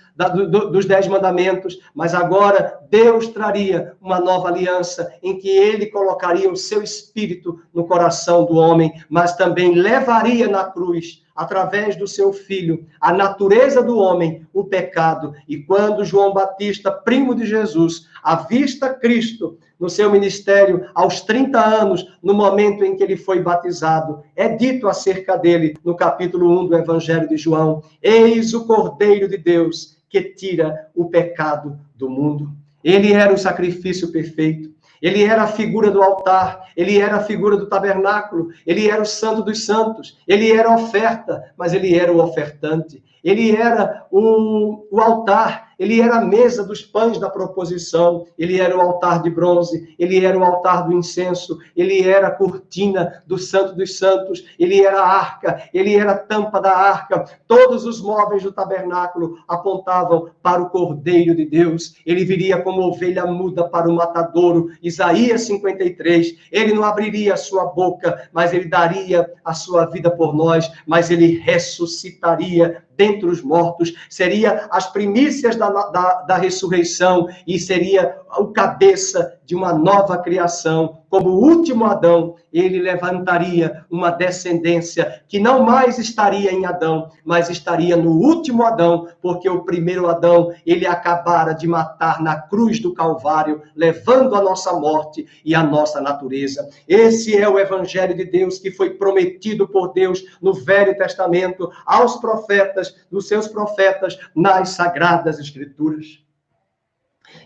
dos 10 mandamentos, mas agora Deus traria uma nova aliança, em que ele colocaria o seu espírito no coração do homem, mas também levaria na cruz, através do seu filho, a natureza do homem, o pecado. E quando João Batista, primo de Jesus, avista Cristo no seu ministério aos 30 anos, no momento em que ele foi batizado, é dito acerca dele no capítulo 1 do Evangelho de João: eis o Cordeiro de Deus que tira o pecado do mundo. Ele era o sacrifício perfeito. Ele era a figura do altar, ele era a figura do tabernáculo, ele era o santo dos santos, ele era a oferta, mas ele era o ofertante. Ele era o altar, ele era a mesa dos pães da proposição, ele era o altar de bronze, ele era o altar do incenso, ele era a cortina do santo dos santos, ele era a arca, ele era a tampa da arca. Todos os móveis do tabernáculo apontavam para o Cordeiro de Deus. Ele viria como ovelha muda para o matadouro. Isaías 53, ele não abriria a sua boca, mas ele daria a sua vida por nós, mas ele ressuscitaria dentre os mortos, seria as primícias da ressurreição e seria o cabeça de uma nova criação, como o último Adão, ele levantaria uma descendência que não mais estaria em Adão, mas estaria no último Adão, porque o primeiro Adão, ele acabara de matar na cruz do Calvário, levando a nossa morte e a nossa natureza. Esse é o Evangelho de Deus que foi prometido por Deus no Velho Testamento, aos profetas, dos seus profetas, nas Sagradas Escrituras.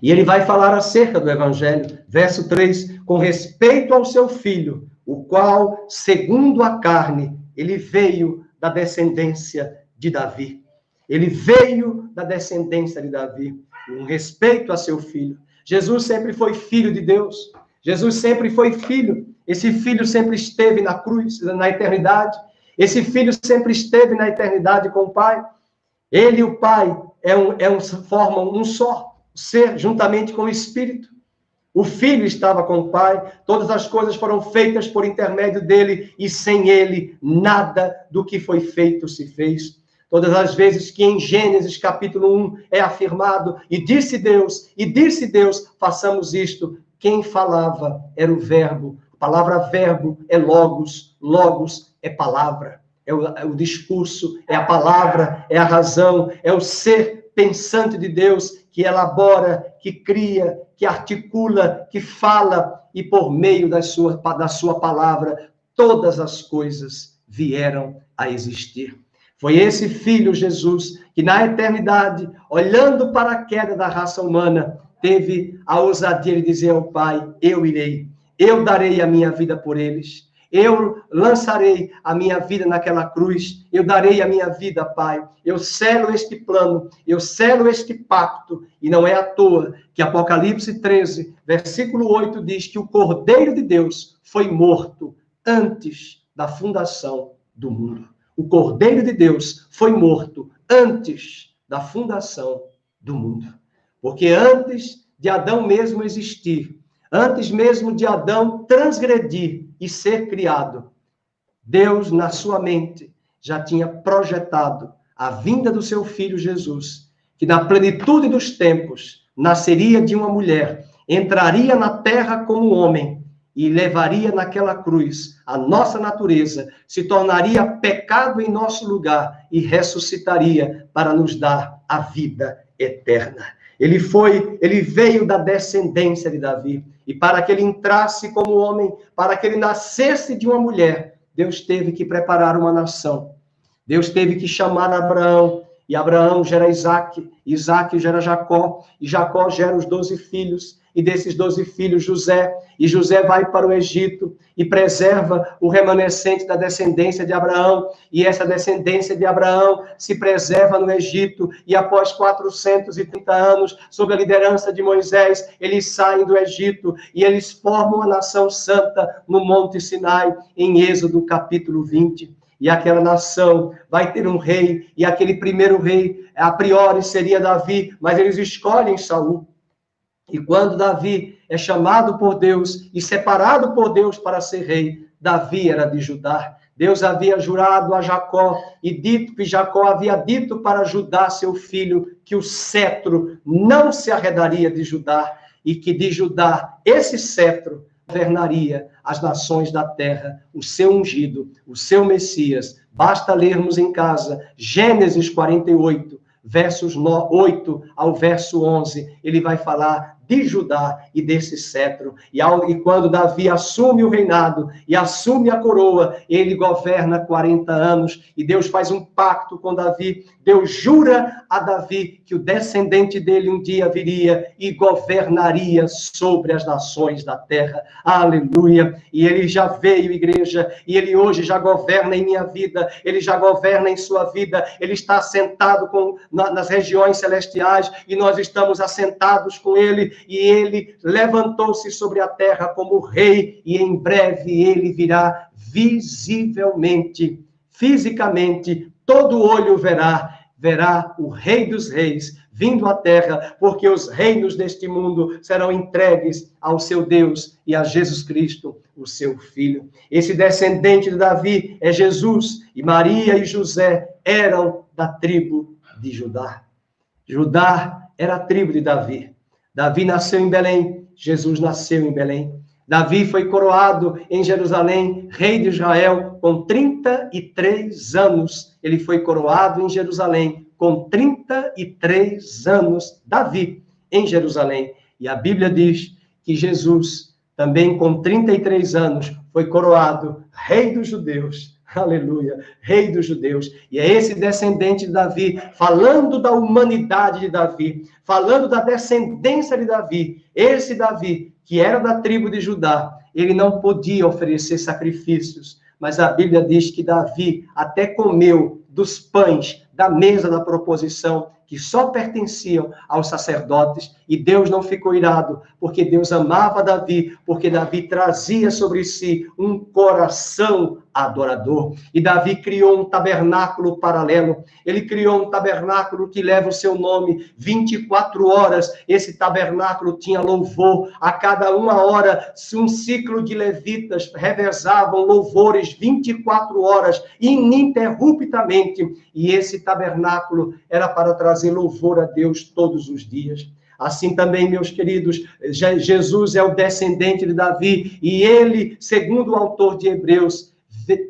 E ele vai falar acerca do Evangelho, verso 3, com respeito ao seu filho, o qual, segundo a carne, ele veio da descendência de Davi. Ele veio da descendência de Davi, com respeito a seu filho. Jesus sempre foi filho de Deus. Jesus sempre foi filho. Esse filho sempre esteve na cruz, na eternidade. Esse filho sempre esteve na eternidade com o Pai. Ele e o Pai formam um só ser, juntamente com o Espírito. O Filho estava com o Pai, todas as coisas foram feitas por intermédio dele, e sem ele, nada do que foi feito se fez. Todas as vezes que em Gênesis capítulo 1 é afirmado, e disse Deus, façamos isto, quem falava era o verbo. A palavra verbo é logos, logos é palavra, é o discurso, é a palavra, é a razão, é o ser pensante de Deus, que elabora, que cria, que articula, que fala, e por meio da sua palavra, todas as coisas vieram a existir. Foi esse Filho, Jesus, que na eternidade, olhando para a queda da raça humana, teve a ousadia de dizer ao Pai, eu irei, eu darei a minha vida por eles, eu lançarei a minha vida naquela cruz, eu darei a minha vida, Pai, eu selo este plano, eu selo este pacto, e não é à toa que Apocalipse 13, versículo 8 diz que o Cordeiro de Deus foi morto antes da fundação do mundo. O Cordeiro de Deus foi morto antes da fundação do mundo. Porque antes de Adão mesmo existir, antes mesmo de Adão transgredir e ser criado, Deus, na sua mente, já tinha projetado a vinda do seu Filho Jesus, que na plenitude dos tempos nasceria de uma mulher, entraria na terra como homem e levaria naquela cruz a nossa natureza, se tornaria pecado em nosso lugar e ressuscitaria para nos dar a vida eterna. Ele veio da descendência de Davi. E para que ele entrasse como homem, para que ele nascesse de uma mulher, Deus teve que preparar uma nação. Deus teve que chamar Abraão. E Abraão gera Isaque. Isaque gera Jacó. E Jacó gera os 12 filhos. E desses 12 filhos, José. E José vai para o Egito e preserva o remanescente da descendência de Abraão. E essa descendência de Abraão se preserva no Egito. E após 430 anos, sob a liderança de Moisés, eles saem do Egito e eles formam a nação santa no Monte Sinai, em Êxodo capítulo 20. E aquela nação vai ter um rei, e aquele primeiro rei, a priori, seria Davi, mas eles escolhem Saul. E quando Davi é chamado por Deus e separado por Deus para ser rei, Davi era de Judá. Deus havia jurado a Jacó e dito que Jacó havia dito para Judá, seu filho, que o cetro não se arredaria de Judá e que de Judá esse cetro governaria as nações da terra, o seu ungido, o seu Messias. Basta lermos em casa Gênesis 48, versos 8 ao verso 11, ele vai falar de Judá e desse cetro. E quando Davi assume o reinado e assume a coroa, ele governa 40 anos e Deus faz um pacto com Davi. Deus jura a Davi que o descendente dele um dia viria e governaria sobre as nações da terra. Aleluia! E ele já veio, igreja, e ele hoje já governa em minha vida, ele já governa em sua vida, ele está assentado nas regiões celestiais e nós estamos assentados com ele, e ele levantou-se sobre a terra como rei, e em breve ele virá visivelmente, fisicamente, todo olho verá o Rei dos Reis vindo à terra, porque os reinos deste mundo serão entregues ao seu Deus e a Jesus Cristo, o seu Filho. Esse descendente de Davi é Jesus, e Maria e José eram da tribo de Judá. Judá era a tribo de Davi. Davi nasceu em Belém, Jesus nasceu em Belém. Davi foi coroado em Jerusalém, rei de Israel, com 33 anos. Ele foi coroado em Jerusalém, com 33 anos. Davi, em Jerusalém. E a Bíblia diz que Jesus, também com 33 anos, foi coroado rei dos judeus. Aleluia, rei dos judeus. E é esse descendente de Davi, falando da humanidade de Davi, falando da descendência de Davi, esse Davi, que era da tribo de Judá, ele não podia oferecer sacrifícios, mas a Bíblia diz que Davi até comeu dos pães da mesa da proposição, que só pertenciam aos sacerdotes, e Deus não ficou irado, porque Deus amava Davi, porque Davi trazia sobre si um coração adorador. E Davi criou um tabernáculo paralelo, ele criou um tabernáculo que leva o seu nome, 24 horas, esse tabernáculo tinha louvor, a cada 1 hora, um ciclo de levitas revezavam louvores 24 horas, ininterruptamente, e esse tabernáculo era para trazer louvor a Deus todos os dias. Assim também, meus queridos, Jesus é o descendente de Davi, e ele, segundo o autor de Hebreus,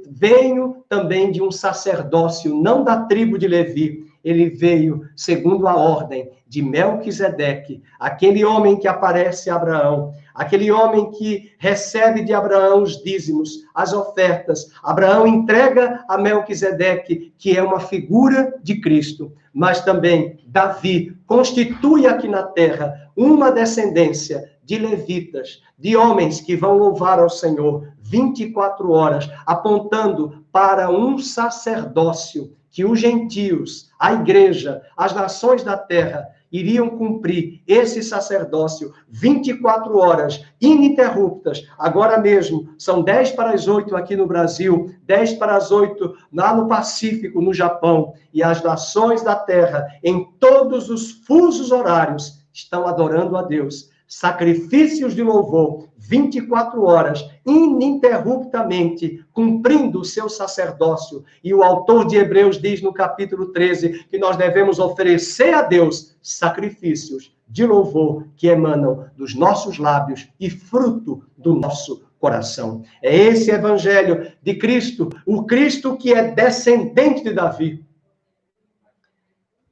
veio também de um sacerdócio, não da tribo de Levi, ele veio segundo a ordem de Melquisedeque, aquele homem que aparece a Abraão, aquele homem que recebe de Abraão os dízimos, as ofertas. Abraão entrega a Melquisedeque, que é uma figura de Cristo, mas também Davi constitui aqui na terra uma descendência de levitas, de homens que vão louvar ao Senhor 24 horas, apontando para um sacerdócio que os gentios, a igreja, as nações da terra iriam cumprir esse sacerdócio 24 horas, ininterruptas. Agora mesmo, são 7:50 aqui no Brasil, 7:50 lá no Pacífico, no Japão, e as nações da terra, em todos os fusos horários, estão adorando a Deus. Sacrifícios de louvor, 24 horas, ininterruptamente, cumprindo o seu sacerdócio. E o autor de Hebreus diz no capítulo 13 que nós devemos oferecer a Deus sacrifícios de louvor que emanam dos nossos lábios e fruto do nosso coração. É esse evangelho de Cristo, o Cristo que é descendente de Davi,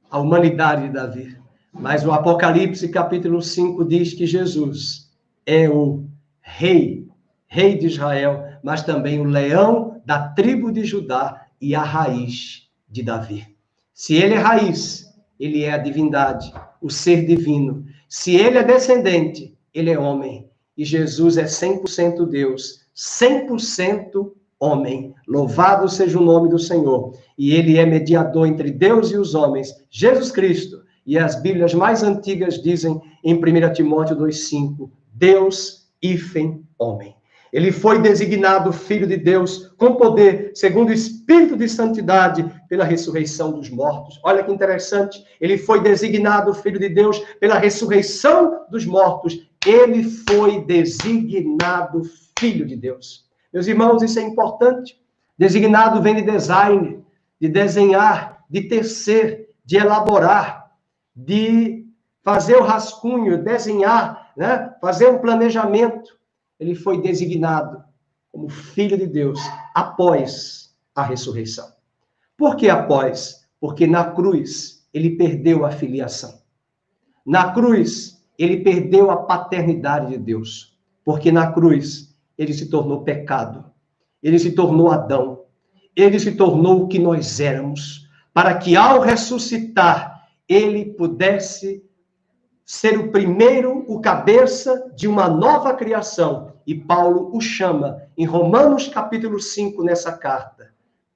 a humanidade de Davi. Mas o Apocalipse, capítulo 5, diz que Jesus é o rei de Israel, mas também o leão da tribo de Judá e a raiz de Davi. Se ele é raiz, ele é a divindade, o ser divino. Se ele é descendente, ele é homem. E Jesus é 100% Deus, 100% homem. Louvado seja o nome do Senhor. E ele é mediador entre Deus e os homens, Jesus Cristo. E as Bíblias mais antigas dizem, em 1 Timóteo 2,5, Deus hífen homem. Ele foi designado Filho de Deus com poder, segundo o Espírito de Santidade, pela ressurreição dos mortos. Olha que interessante. Ele foi designado Filho de Deus pela ressurreição dos mortos. Ele foi designado Filho de Deus. Meus irmãos, isso é importante. Designado vem de design, de desenhar, de tecer, de elaborar, de fazer o rascunho, desenhar, né? Fazer um planejamento. Ele foi designado como Filho de Deus após a ressurreição. Por que após? Porque na cruz ele perdeu a filiação. Na cruz ele perdeu a paternidade de Deus. Porque na cruz ele se tornou pecado. Ele se tornou Adão. Ele se tornou o que nós éramos. Para que ao ressuscitar ele pudesse ser o primeiro, o cabeça de uma nova criação. E Paulo o chama, em Romanos capítulo 5, nessa carta,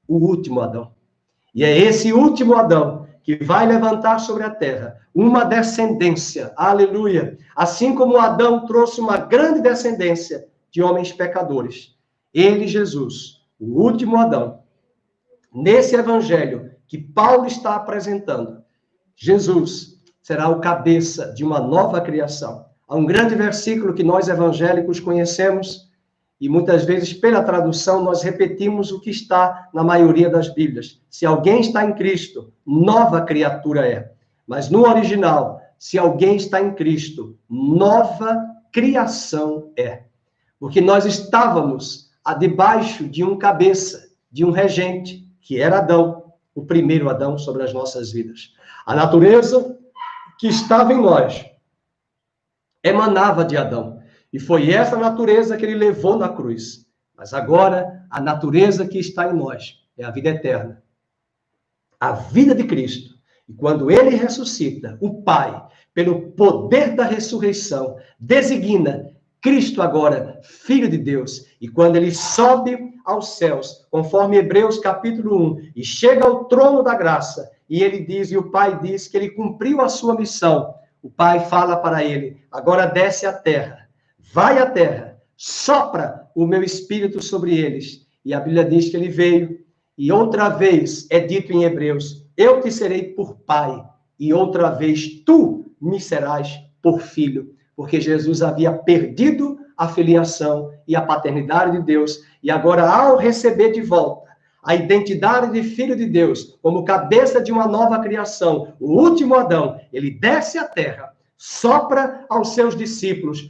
o último Adão. E é esse último Adão que vai levantar sobre a terra uma descendência, aleluia, assim como Adão trouxe uma grande descendência de homens pecadores. Ele, Jesus, o último Adão, nesse evangelho que Paulo está apresentando, Jesus será o cabeça de uma nova criação. Há um grande versículo que nós evangélicos conhecemos e muitas vezes pela tradução nós repetimos o que está na maioria das Bíblias. Se alguém está em Cristo, nova criatura é. Mas no original, se alguém está em Cristo, nova criação é. porque nós estávamos debaixo de um cabeça, de um regente, que era Adão, o primeiro Adão sobre as nossas vidas. A natureza que estava em nós emanava de Adão, e foi essa natureza que ele levou na cruz. Mas agora, a natureza que está em nós é a vida eterna, a vida de Cristo. E quando ele ressuscita, o Pai, pelo poder da ressurreição, designa Cristo agora, Filho de Deus. E quando ele sobe aos céus, conforme Hebreus capítulo 1, e chega ao trono da graça, e ele diz, e o Pai diz que ele cumpriu a sua missão, o Pai fala para ele, agora desce à terra, vai à terra, sopra o meu espírito sobre eles. E a Bíblia diz que ele veio, e outra vez é dito em Hebreus, eu te serei por pai, e outra vez tu me serás por filho, porque Jesus havia perdido a filiação e a paternidade de Deus, e agora ao receber de volta a identidade de filho de Deus, como cabeça de uma nova criação, o último Adão, ele desce à terra, sopra aos seus discípulos,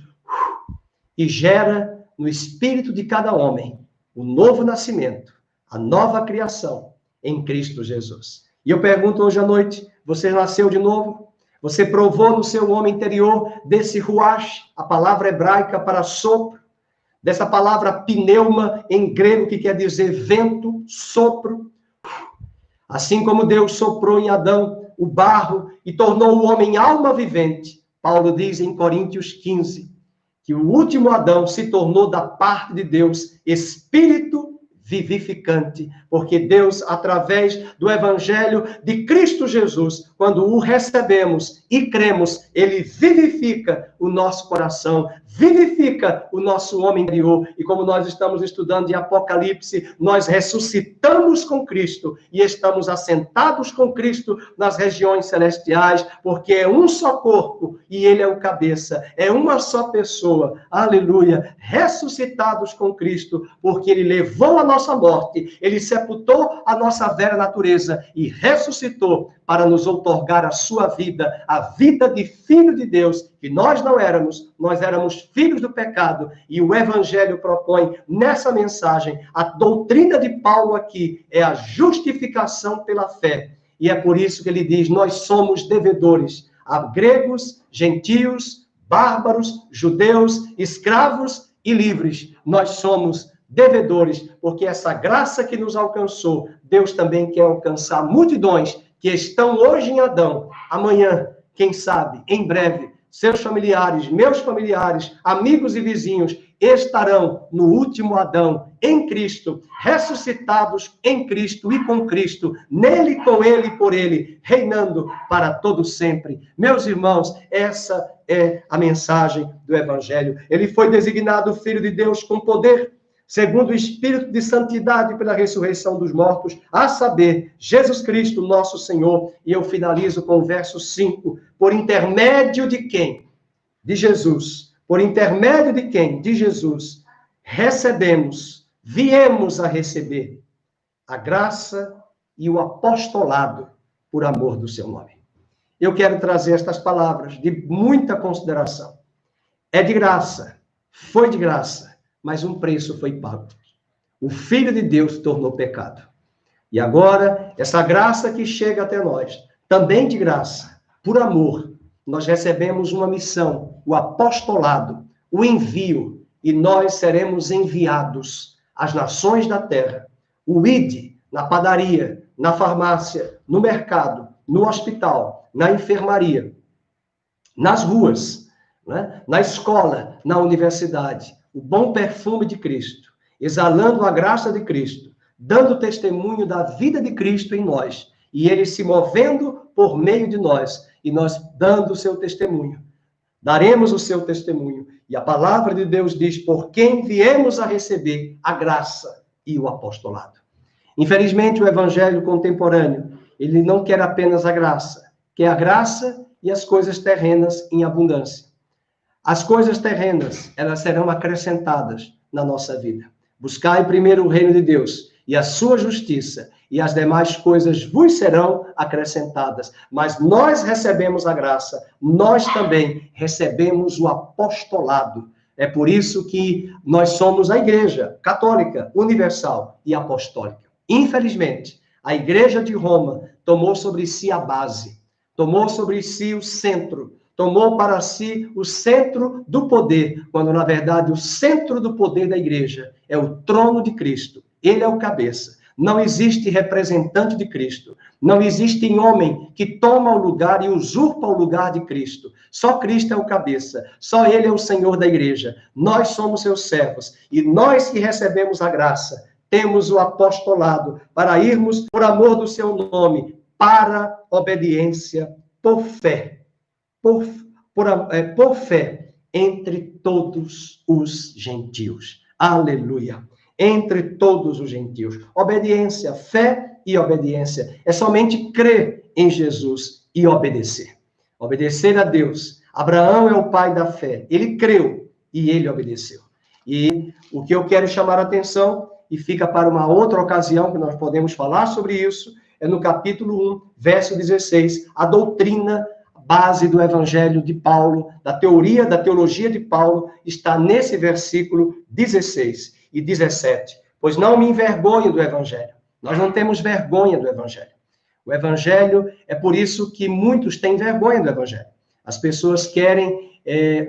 e gera no espírito de cada homem o novo nascimento, a nova criação em Cristo Jesus. E eu pergunto hoje à noite, você nasceu de novo? Você provou no seu homem interior desse ruach, a palavra hebraica para sopro, dessa palavra pneuma em grego, que quer dizer vento, sopro. Assim como Deus soprou em Adão o barro e tornou o homem alma vivente, Paulo diz em Coríntios 15, que o último Adão se tornou da parte de Deus espírito vivificante, porque Deus, através do Evangelho de Cristo Jesus, quando o recebemos e cremos, ele vivifica o nosso coração, vivifica o nosso homem interior, e como nós estamos estudando em Apocalipse, nós ressuscitamos com Cristo e estamos assentados com Cristo nas regiões celestiais, porque é um só corpo e ele é o cabeça, é uma só pessoa, aleluia, ressuscitados com Cristo, porque ele levou a nossa morte, ele sepultou a nossa velha natureza e ressuscitou para nos outorgar a sua vida, a vida de filho de Deus, que nós não éramos, nós éramos filhos do pecado, e o Evangelho propõe nessa mensagem, a doutrina de Paulo aqui é a justificação pela fé, e é por isso que ele diz, nós somos devedores a gregos, gentios, bárbaros, judeus, escravos e livres, nós somos devedores, porque essa graça que nos alcançou, Deus também quer alcançar multidões que estão hoje em Adão, amanhã, quem sabe, em breve, seus familiares, meus familiares, amigos e vizinhos, estarão no último Adão, em Cristo, ressuscitados em Cristo e com Cristo, nele, com ele e por ele, reinando para todo sempre. Meus irmãos, essa é a mensagem do Evangelho. Ele foi designado Filho de Deus com poder, segundo o Espírito de Santidade pela ressurreição dos mortos, a saber, Jesus Cristo, nosso Senhor. E eu finalizo com o verso 5. Por intermédio de quem? De Jesus. Por intermédio de quem? De Jesus. Recebemos, viemos a receber a graça e o apostolado por amor do seu nome. Eu quero trazer estas palavras de muita consideração. É de graça, foi de graça, mas um preço foi pago. O Filho de Deus se tornou pecado. E agora, essa graça que chega até nós, também de graça, por amor, nós recebemos uma missão, o apostolado, o envio, e nós seremos enviados às nações da terra. O ide, na padaria, na farmácia, no mercado, no hospital, na enfermaria, nas ruas, né? Na escola, na universidade, o bom perfume de Cristo, exalando a graça de Cristo, dando testemunho da vida de Cristo em nós, e ele se movendo por meio de nós, e nós dando o seu testemunho. Daremos o seu testemunho. E a palavra de Deus diz, por quem viemos a receber a graça e o apostolado. Infelizmente, o evangelho contemporâneo, ele não quer apenas a graça, quer a graça e as coisas terrenas em abundância. As coisas terrenas, elas serão acrescentadas na nossa vida. Buscai primeiro o reino de Deus e a sua justiça, e as demais coisas vos serão acrescentadas. Mas nós recebemos a graça, nós também recebemos o apostolado. É por isso que nós somos a Igreja Católica, Universal e Apostólica. Infelizmente, a Igreja de Roma tomou sobre si a base, tomou sobre si o centro, tomou para si o centro do poder, quando, na verdade, o centro do poder da Igreja é o trono de Cristo. Ele é o cabeça. Não existe representante de Cristo. Não existe homem que toma o lugar e usurpa o lugar de Cristo. Só Cristo é o cabeça. Só Ele é o Senhor da igreja. Nós somos seus servos. E nós que recebemos a graça, temos o apostolado para irmos, por amor do seu nome, para obediência por fé. Por fé entre todos os gentios. Aleluia. Entre todos os gentios. Obediência, fé e obediência. É somente crer em Jesus e obedecer. Obedecer a Deus. Abraão é o pai da fé. Ele creu e ele obedeceu. E o que eu quero chamar a atenção, e fica para uma outra ocasião que nós podemos falar sobre isso, é no capítulo 1, verso 16, a doutrina base do evangelho de Paulo, da teologia de Paulo, está nesse versículo 16 e 17. Pois não me envergonho do evangelho. Nós não temos vergonha do evangelho. O evangelho, é por isso que muitos têm vergonha do evangelho. As pessoas querem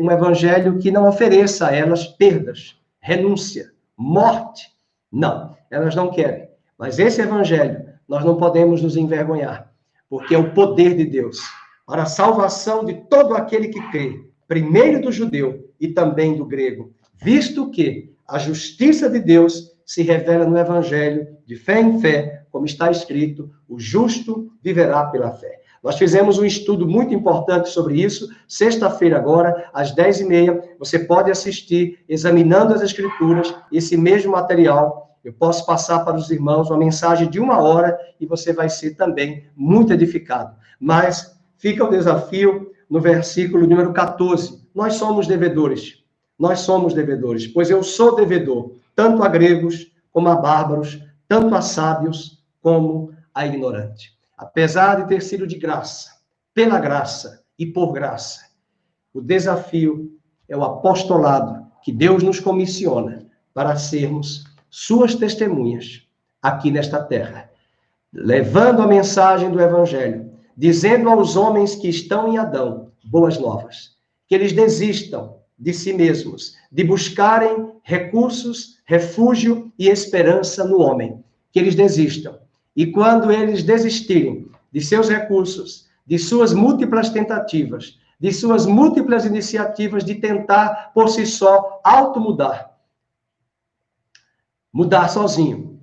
um evangelho que não ofereça a elas perdas, renúncia, morte. Não, elas não querem. Mas esse evangelho, nós não podemos nos envergonhar, porque é o poder de Deus para a salvação de todo aquele que crê, primeiro do judeu e também do grego, visto que a justiça de Deus se revela no evangelho, de fé em fé, como está escrito, o justo viverá pela fé. Nós fizemos um estudo muito importante sobre isso, sexta-feira agora, às 10h30, você pode assistir, examinando as escrituras, esse mesmo material. Eu posso passar para os irmãos uma mensagem de 1 hora e você vai ser também muito edificado. Mas fica o desafio no versículo número 14. Nós somos devedores. Nós somos devedores, pois eu sou devedor, tanto a gregos como a bárbaros, tanto a sábios como a ignorante. Apesar de ter sido de graça, pela graça e por graça, o desafio é o apostolado que Deus nos comissiona para sermos suas testemunhas aqui nesta terra, levando a mensagem do evangelho, dizendo aos homens que estão em Adão boas novas, que eles desistam de si mesmos, de buscarem recursos, refúgio e esperança no homem, que eles desistam. E quando eles desistirem de seus recursos, de suas múltiplas tentativas, de suas múltiplas iniciativas de tentar por si só automudar, mudar sozinho,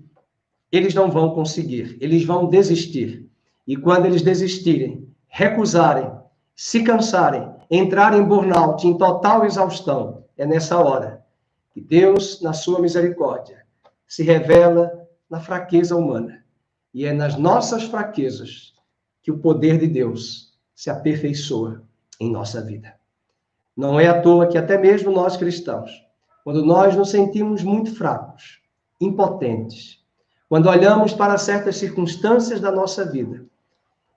eles não vão conseguir, eles vão desistir. E quando eles desistirem, recusarem, se cansarem, entrarem em burnout, em total exaustão, é nessa hora que Deus, na sua misericórdia, se revela na fraqueza humana. E é nas nossas fraquezas que o poder de Deus se aperfeiçoa em nossa vida. Não é à toa que até mesmo nós cristãos, quando nós nos sentimos muito fracos, impotentes, quando olhamos para certas circunstâncias da nossa vida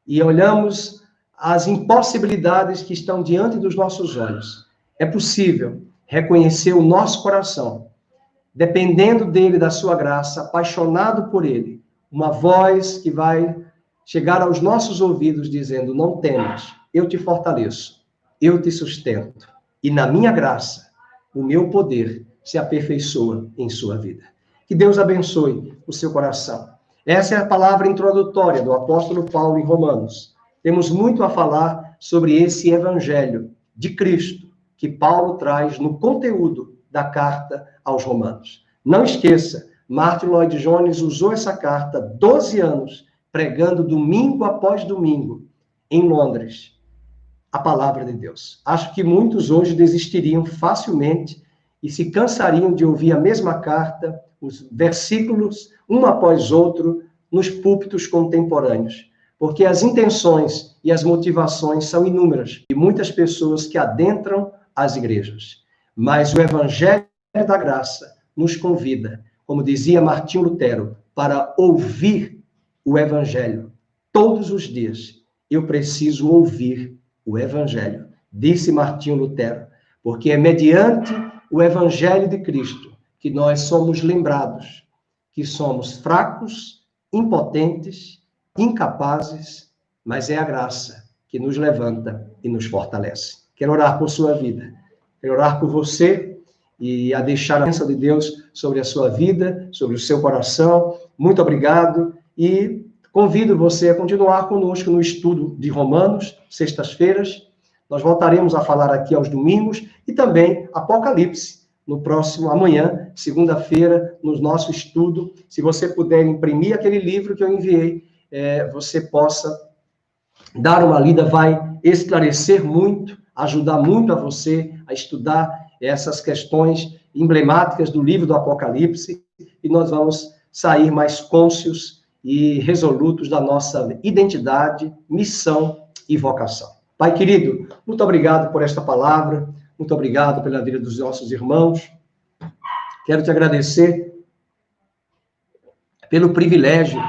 e olhamos as impossibilidades que estão diante dos nossos olhos, é possível reconhecer o nosso coração, dependendo dele, da sua graça, apaixonado por ele, uma voz que vai chegar aos nossos ouvidos dizendo: não temas, eu te fortaleço, eu te sustento, e na minha graça, o meu poder se aperfeiçoa em sua vida. Que Deus abençoe o seu coração. Essa é a palavra introdutória do apóstolo Paulo em Romanos. Temos muito a falar sobre esse evangelho de Cristo que Paulo traz no conteúdo da carta aos Romanos. Não esqueça, Martin Lloyd Jones usou essa carta 12 anos, pregando domingo após domingo, em Londres, a palavra de Deus. Acho que muitos hoje desistiriam facilmente e se cansariam de ouvir a mesma carta, os versículos, um após outro, nos púlpitos contemporâneos. Porque as intenções e as motivações são inúmeras e muitas pessoas que adentram as igrejas. Mas o evangelho da graça nos convida, como dizia Martinho Lutero, para ouvir o evangelho. Todos os dias eu preciso ouvir o evangelho, disse Martinho Lutero, porque é mediante o Evangelho de Cristo, que nós somos lembrados que somos fracos, impotentes, incapazes, mas é a graça que nos levanta e nos fortalece. Quero orar por sua vida, quero orar por você e a deixar a bênção de Deus sobre a sua vida, sobre o seu coração. Muito obrigado e convido você a continuar conosco no estudo de Romanos, sextas-feiras. Nós voltaremos a falar aqui aos domingos e também Apocalipse, no próximo amanhã, segunda-feira, no nosso estudo. Se você puder imprimir aquele livro que eu enviei, você possa dar uma lida, vai esclarecer muito, ajudar muito a você a estudar essas questões emblemáticas do livro do Apocalipse, e nós vamos sair mais cônscios e resolutos da nossa identidade, missão e vocação. Pai querido, muito obrigado por esta palavra, muito obrigado pela vida dos nossos irmãos. Quero te agradecer pelo privilégio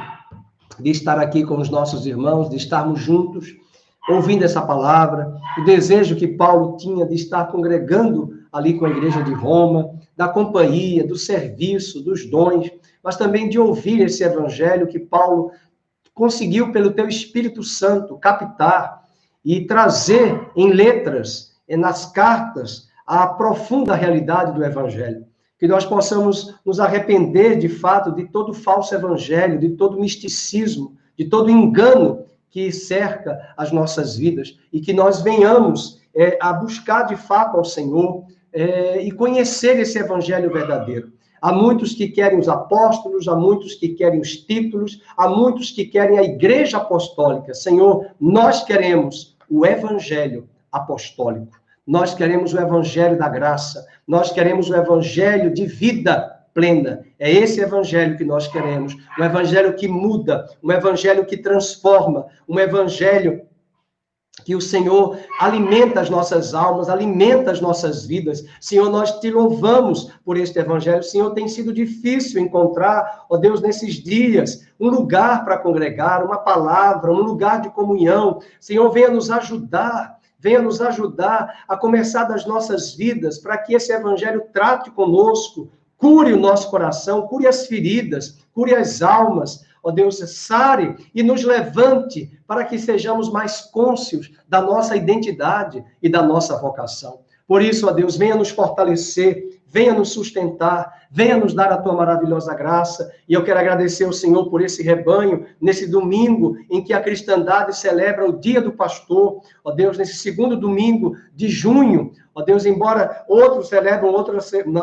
de estar aqui com os nossos irmãos, de estarmos juntos, ouvindo essa palavra, o desejo que Paulo tinha de estar congregando ali com a igreja de Roma, da companhia, do serviço, dos dons, mas também de ouvir esse evangelho que Paulo conseguiu, pelo teu Espírito Santo, captar e trazer em letras, nas cartas, a profunda realidade do evangelho. Que nós possamos nos arrepender, de fato, de todo falso evangelho, de todo misticismo, de todo engano que cerca as nossas vidas, e que nós venhamos a buscar, de fato, ao Senhor e conhecer esse evangelho verdadeiro. Há muitos que querem os apóstolos, há muitos que querem os títulos, há muitos que querem a igreja apostólica. Senhor, nós queremos o evangelho apostólico. Nós queremos o evangelho da graça. Nós queremos o evangelho de vida plena. É esse evangelho que nós queremos. Um evangelho que muda, um evangelho que transforma, um evangelho que o Senhor alimenta as nossas almas, alimenta as nossas vidas. Senhor, nós te louvamos por este evangelho. Senhor, tem sido difícil encontrar, ó Deus, nesses dias, um lugar para congregar, uma palavra, um lugar de comunhão. Senhor, venha nos ajudar a começar das nossas vidas, para que esse evangelho trate conosco, cure o nosso coração, cure as feridas, cure as almas. Ó Deus, sare e nos levante para que sejamos mais cônscios da nossa identidade e da nossa vocação. Por isso, ó Deus, venha nos fortalecer, venha nos sustentar, venha nos dar a tua maravilhosa graça. E eu quero agradecer ao Senhor por esse rebanho, nesse domingo em que a cristandade celebra o Dia do Pastor. Ó Deus, nesse segundo domingo de junho, ó Deus, embora outros celebram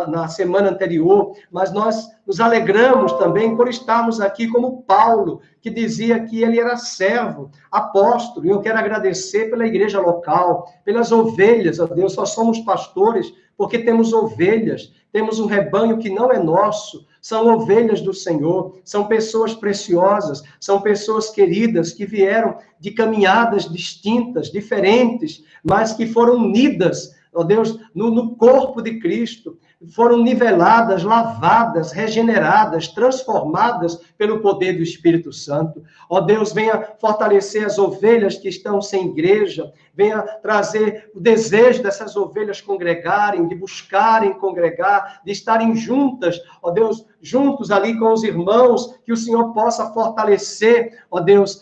na semana anterior, mas nós nos alegramos também por estarmos aqui como Paulo, que dizia que ele era servo, apóstolo. E eu quero agradecer pela igreja local, pelas ovelhas, ó Deus, só somos pastores porque temos ovelhas, temos um rebanho que não é nosso, são ovelhas do Senhor, são pessoas preciosas, são pessoas queridas que vieram de caminhadas distintas, diferentes, mas que foram unidas, ó Deus, no corpo de Cristo, foram niveladas, lavadas, regeneradas, transformadas pelo poder do Espírito Santo. Ó Deus, venha fortalecer as ovelhas que estão sem igreja, venha trazer o desejo dessas ovelhas congregarem, de buscarem congregar, de estarem juntas, ó Deus, juntos ali com os irmãos, que o Senhor possa fortalecer, ó Deus,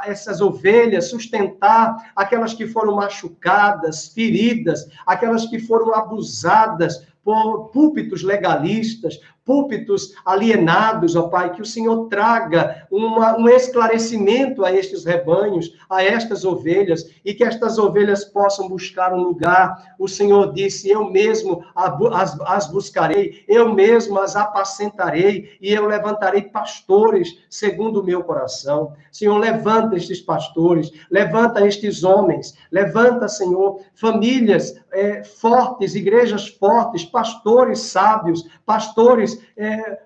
essas ovelhas, sustentar aquelas que foram machucadas, feridas, aquelas que foram abusadas por púlpitos legalistas, púlpitos alienados, ó Pai, que o Senhor traga um esclarecimento a estes rebanhos, a estas ovelhas, e que estas ovelhas possam buscar um lugar. O Senhor disse, eu mesmo as buscarei, eu mesmo as apacentarei, e eu levantarei pastores segundo o meu coração. Senhor, levanta estes pastores, levanta estes homens, levanta, Senhor, famílias fortes, igrejas fortes, pastores sábios, pastores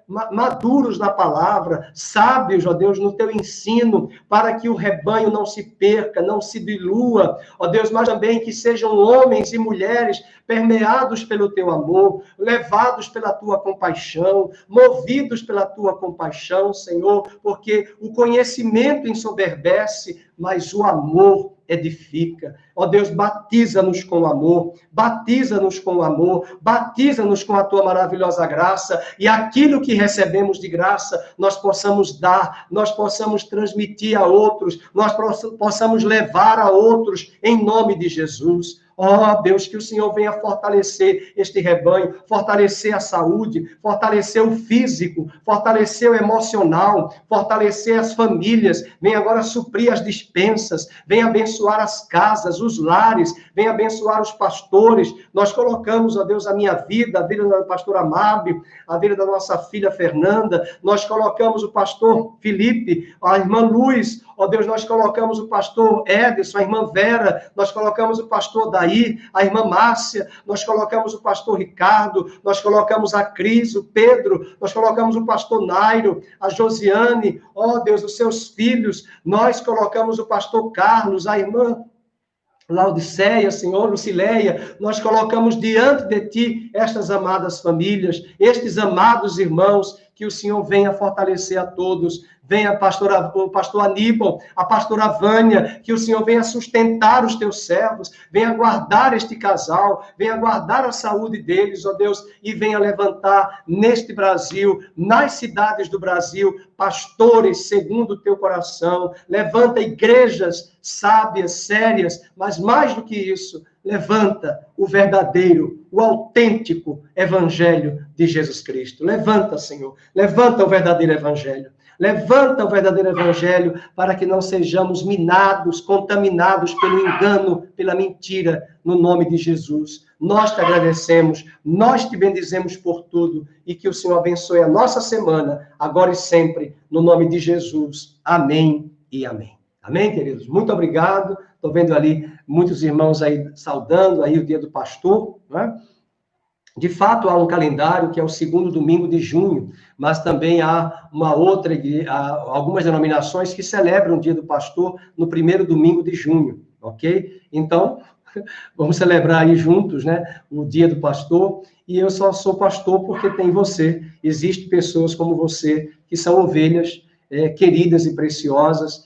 maduros na palavra, sábios, ó Deus, no teu ensino, para que o rebanho não se perca, não se dilua, ó Deus, mas também que sejam homens e mulheres permeados pelo teu amor, levados pela tua compaixão, movidos pela tua compaixão, Senhor, porque o conhecimento ensoberbece, mas o amor edifica. Ó Deus, batiza-nos com amor, batiza-nos com amor, batiza-nos com a tua maravilhosa graça, e aquilo que recebemos de graça, nós possamos dar, nós possamos transmitir a outros, nós possamos levar a outros, em nome de Jesus. Ó Deus, que o Senhor venha fortalecer este rebanho, fortalecer a saúde, fortalecer o físico, fortalecer o emocional, fortalecer as famílias, venha agora suprir as dispensas, venha abençoar as casas, os lares, venha abençoar os pastores. Nós colocamos, ó Deus, a minha vida, a vida da pastora Mábio, a vida da nossa filha Fernanda, nós colocamos o pastor Felipe, a irmã Luz, ó Deus, nós colocamos o pastor Edson, a irmã Vera, nós colocamos o pastor Daí, a irmã Márcia, nós colocamos o pastor Ricardo, nós colocamos a Cris, o Pedro, nós colocamos o pastor Nairo, a Josiane, ó Deus, os seus filhos, nós colocamos o pastor Carlos, a irmã Laodiceia, Senhor, Lucileia, nós colocamos diante de Ti estas amadas famílias, estes amados irmãos, que o Senhor venha fortalecer a todos, venha o pastor Aníbal, a pastora Vânia, que o Senhor venha sustentar os teus servos, venha guardar este casal, venha guardar a saúde deles, ó Deus, e venha levantar neste Brasil, nas cidades do Brasil, pastores segundo o teu coração, levanta igrejas sábias, sérias, mas mais do que isso, levanta o verdadeiro, o autêntico evangelho de Jesus Cristo. Levanta, Senhor, levanta o verdadeiro evangelho. Levanta o verdadeiro evangelho para que não sejamos minados, contaminados pelo engano, pela mentira, no nome de Jesus. Nós te agradecemos, nós te bendizemos por tudo e que o Senhor abençoe a nossa semana, agora e sempre, no nome de Jesus. Amém e amém. Amém, queridos? Muito obrigado. Estou vendo ali muitos irmãos aí saudando aí o dia do pastor, né? De fato, há um calendário que é o segundo domingo de junho, mas também há uma outra, algumas denominações que celebram o dia do pastor no primeiro domingo de junho, ok? Então, vamos celebrar aí juntos, né, o dia do pastor, e eu só sou pastor porque tem você. Existem pessoas como você que são ovelhas queridas e preciosas,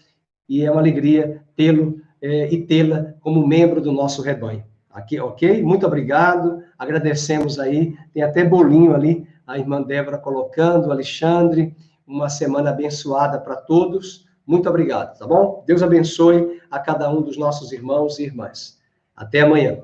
e é uma alegria tê-lo e tê-la como membro do nosso rebanho. Aqui, ok? Muito obrigado, agradecemos aí, tem até bolinho ali, a irmã Débora colocando, Alexandre, uma semana abençoada para todos, muito obrigado, tá bom? Deus abençoe a cada um dos nossos irmãos e irmãs. Até amanhã.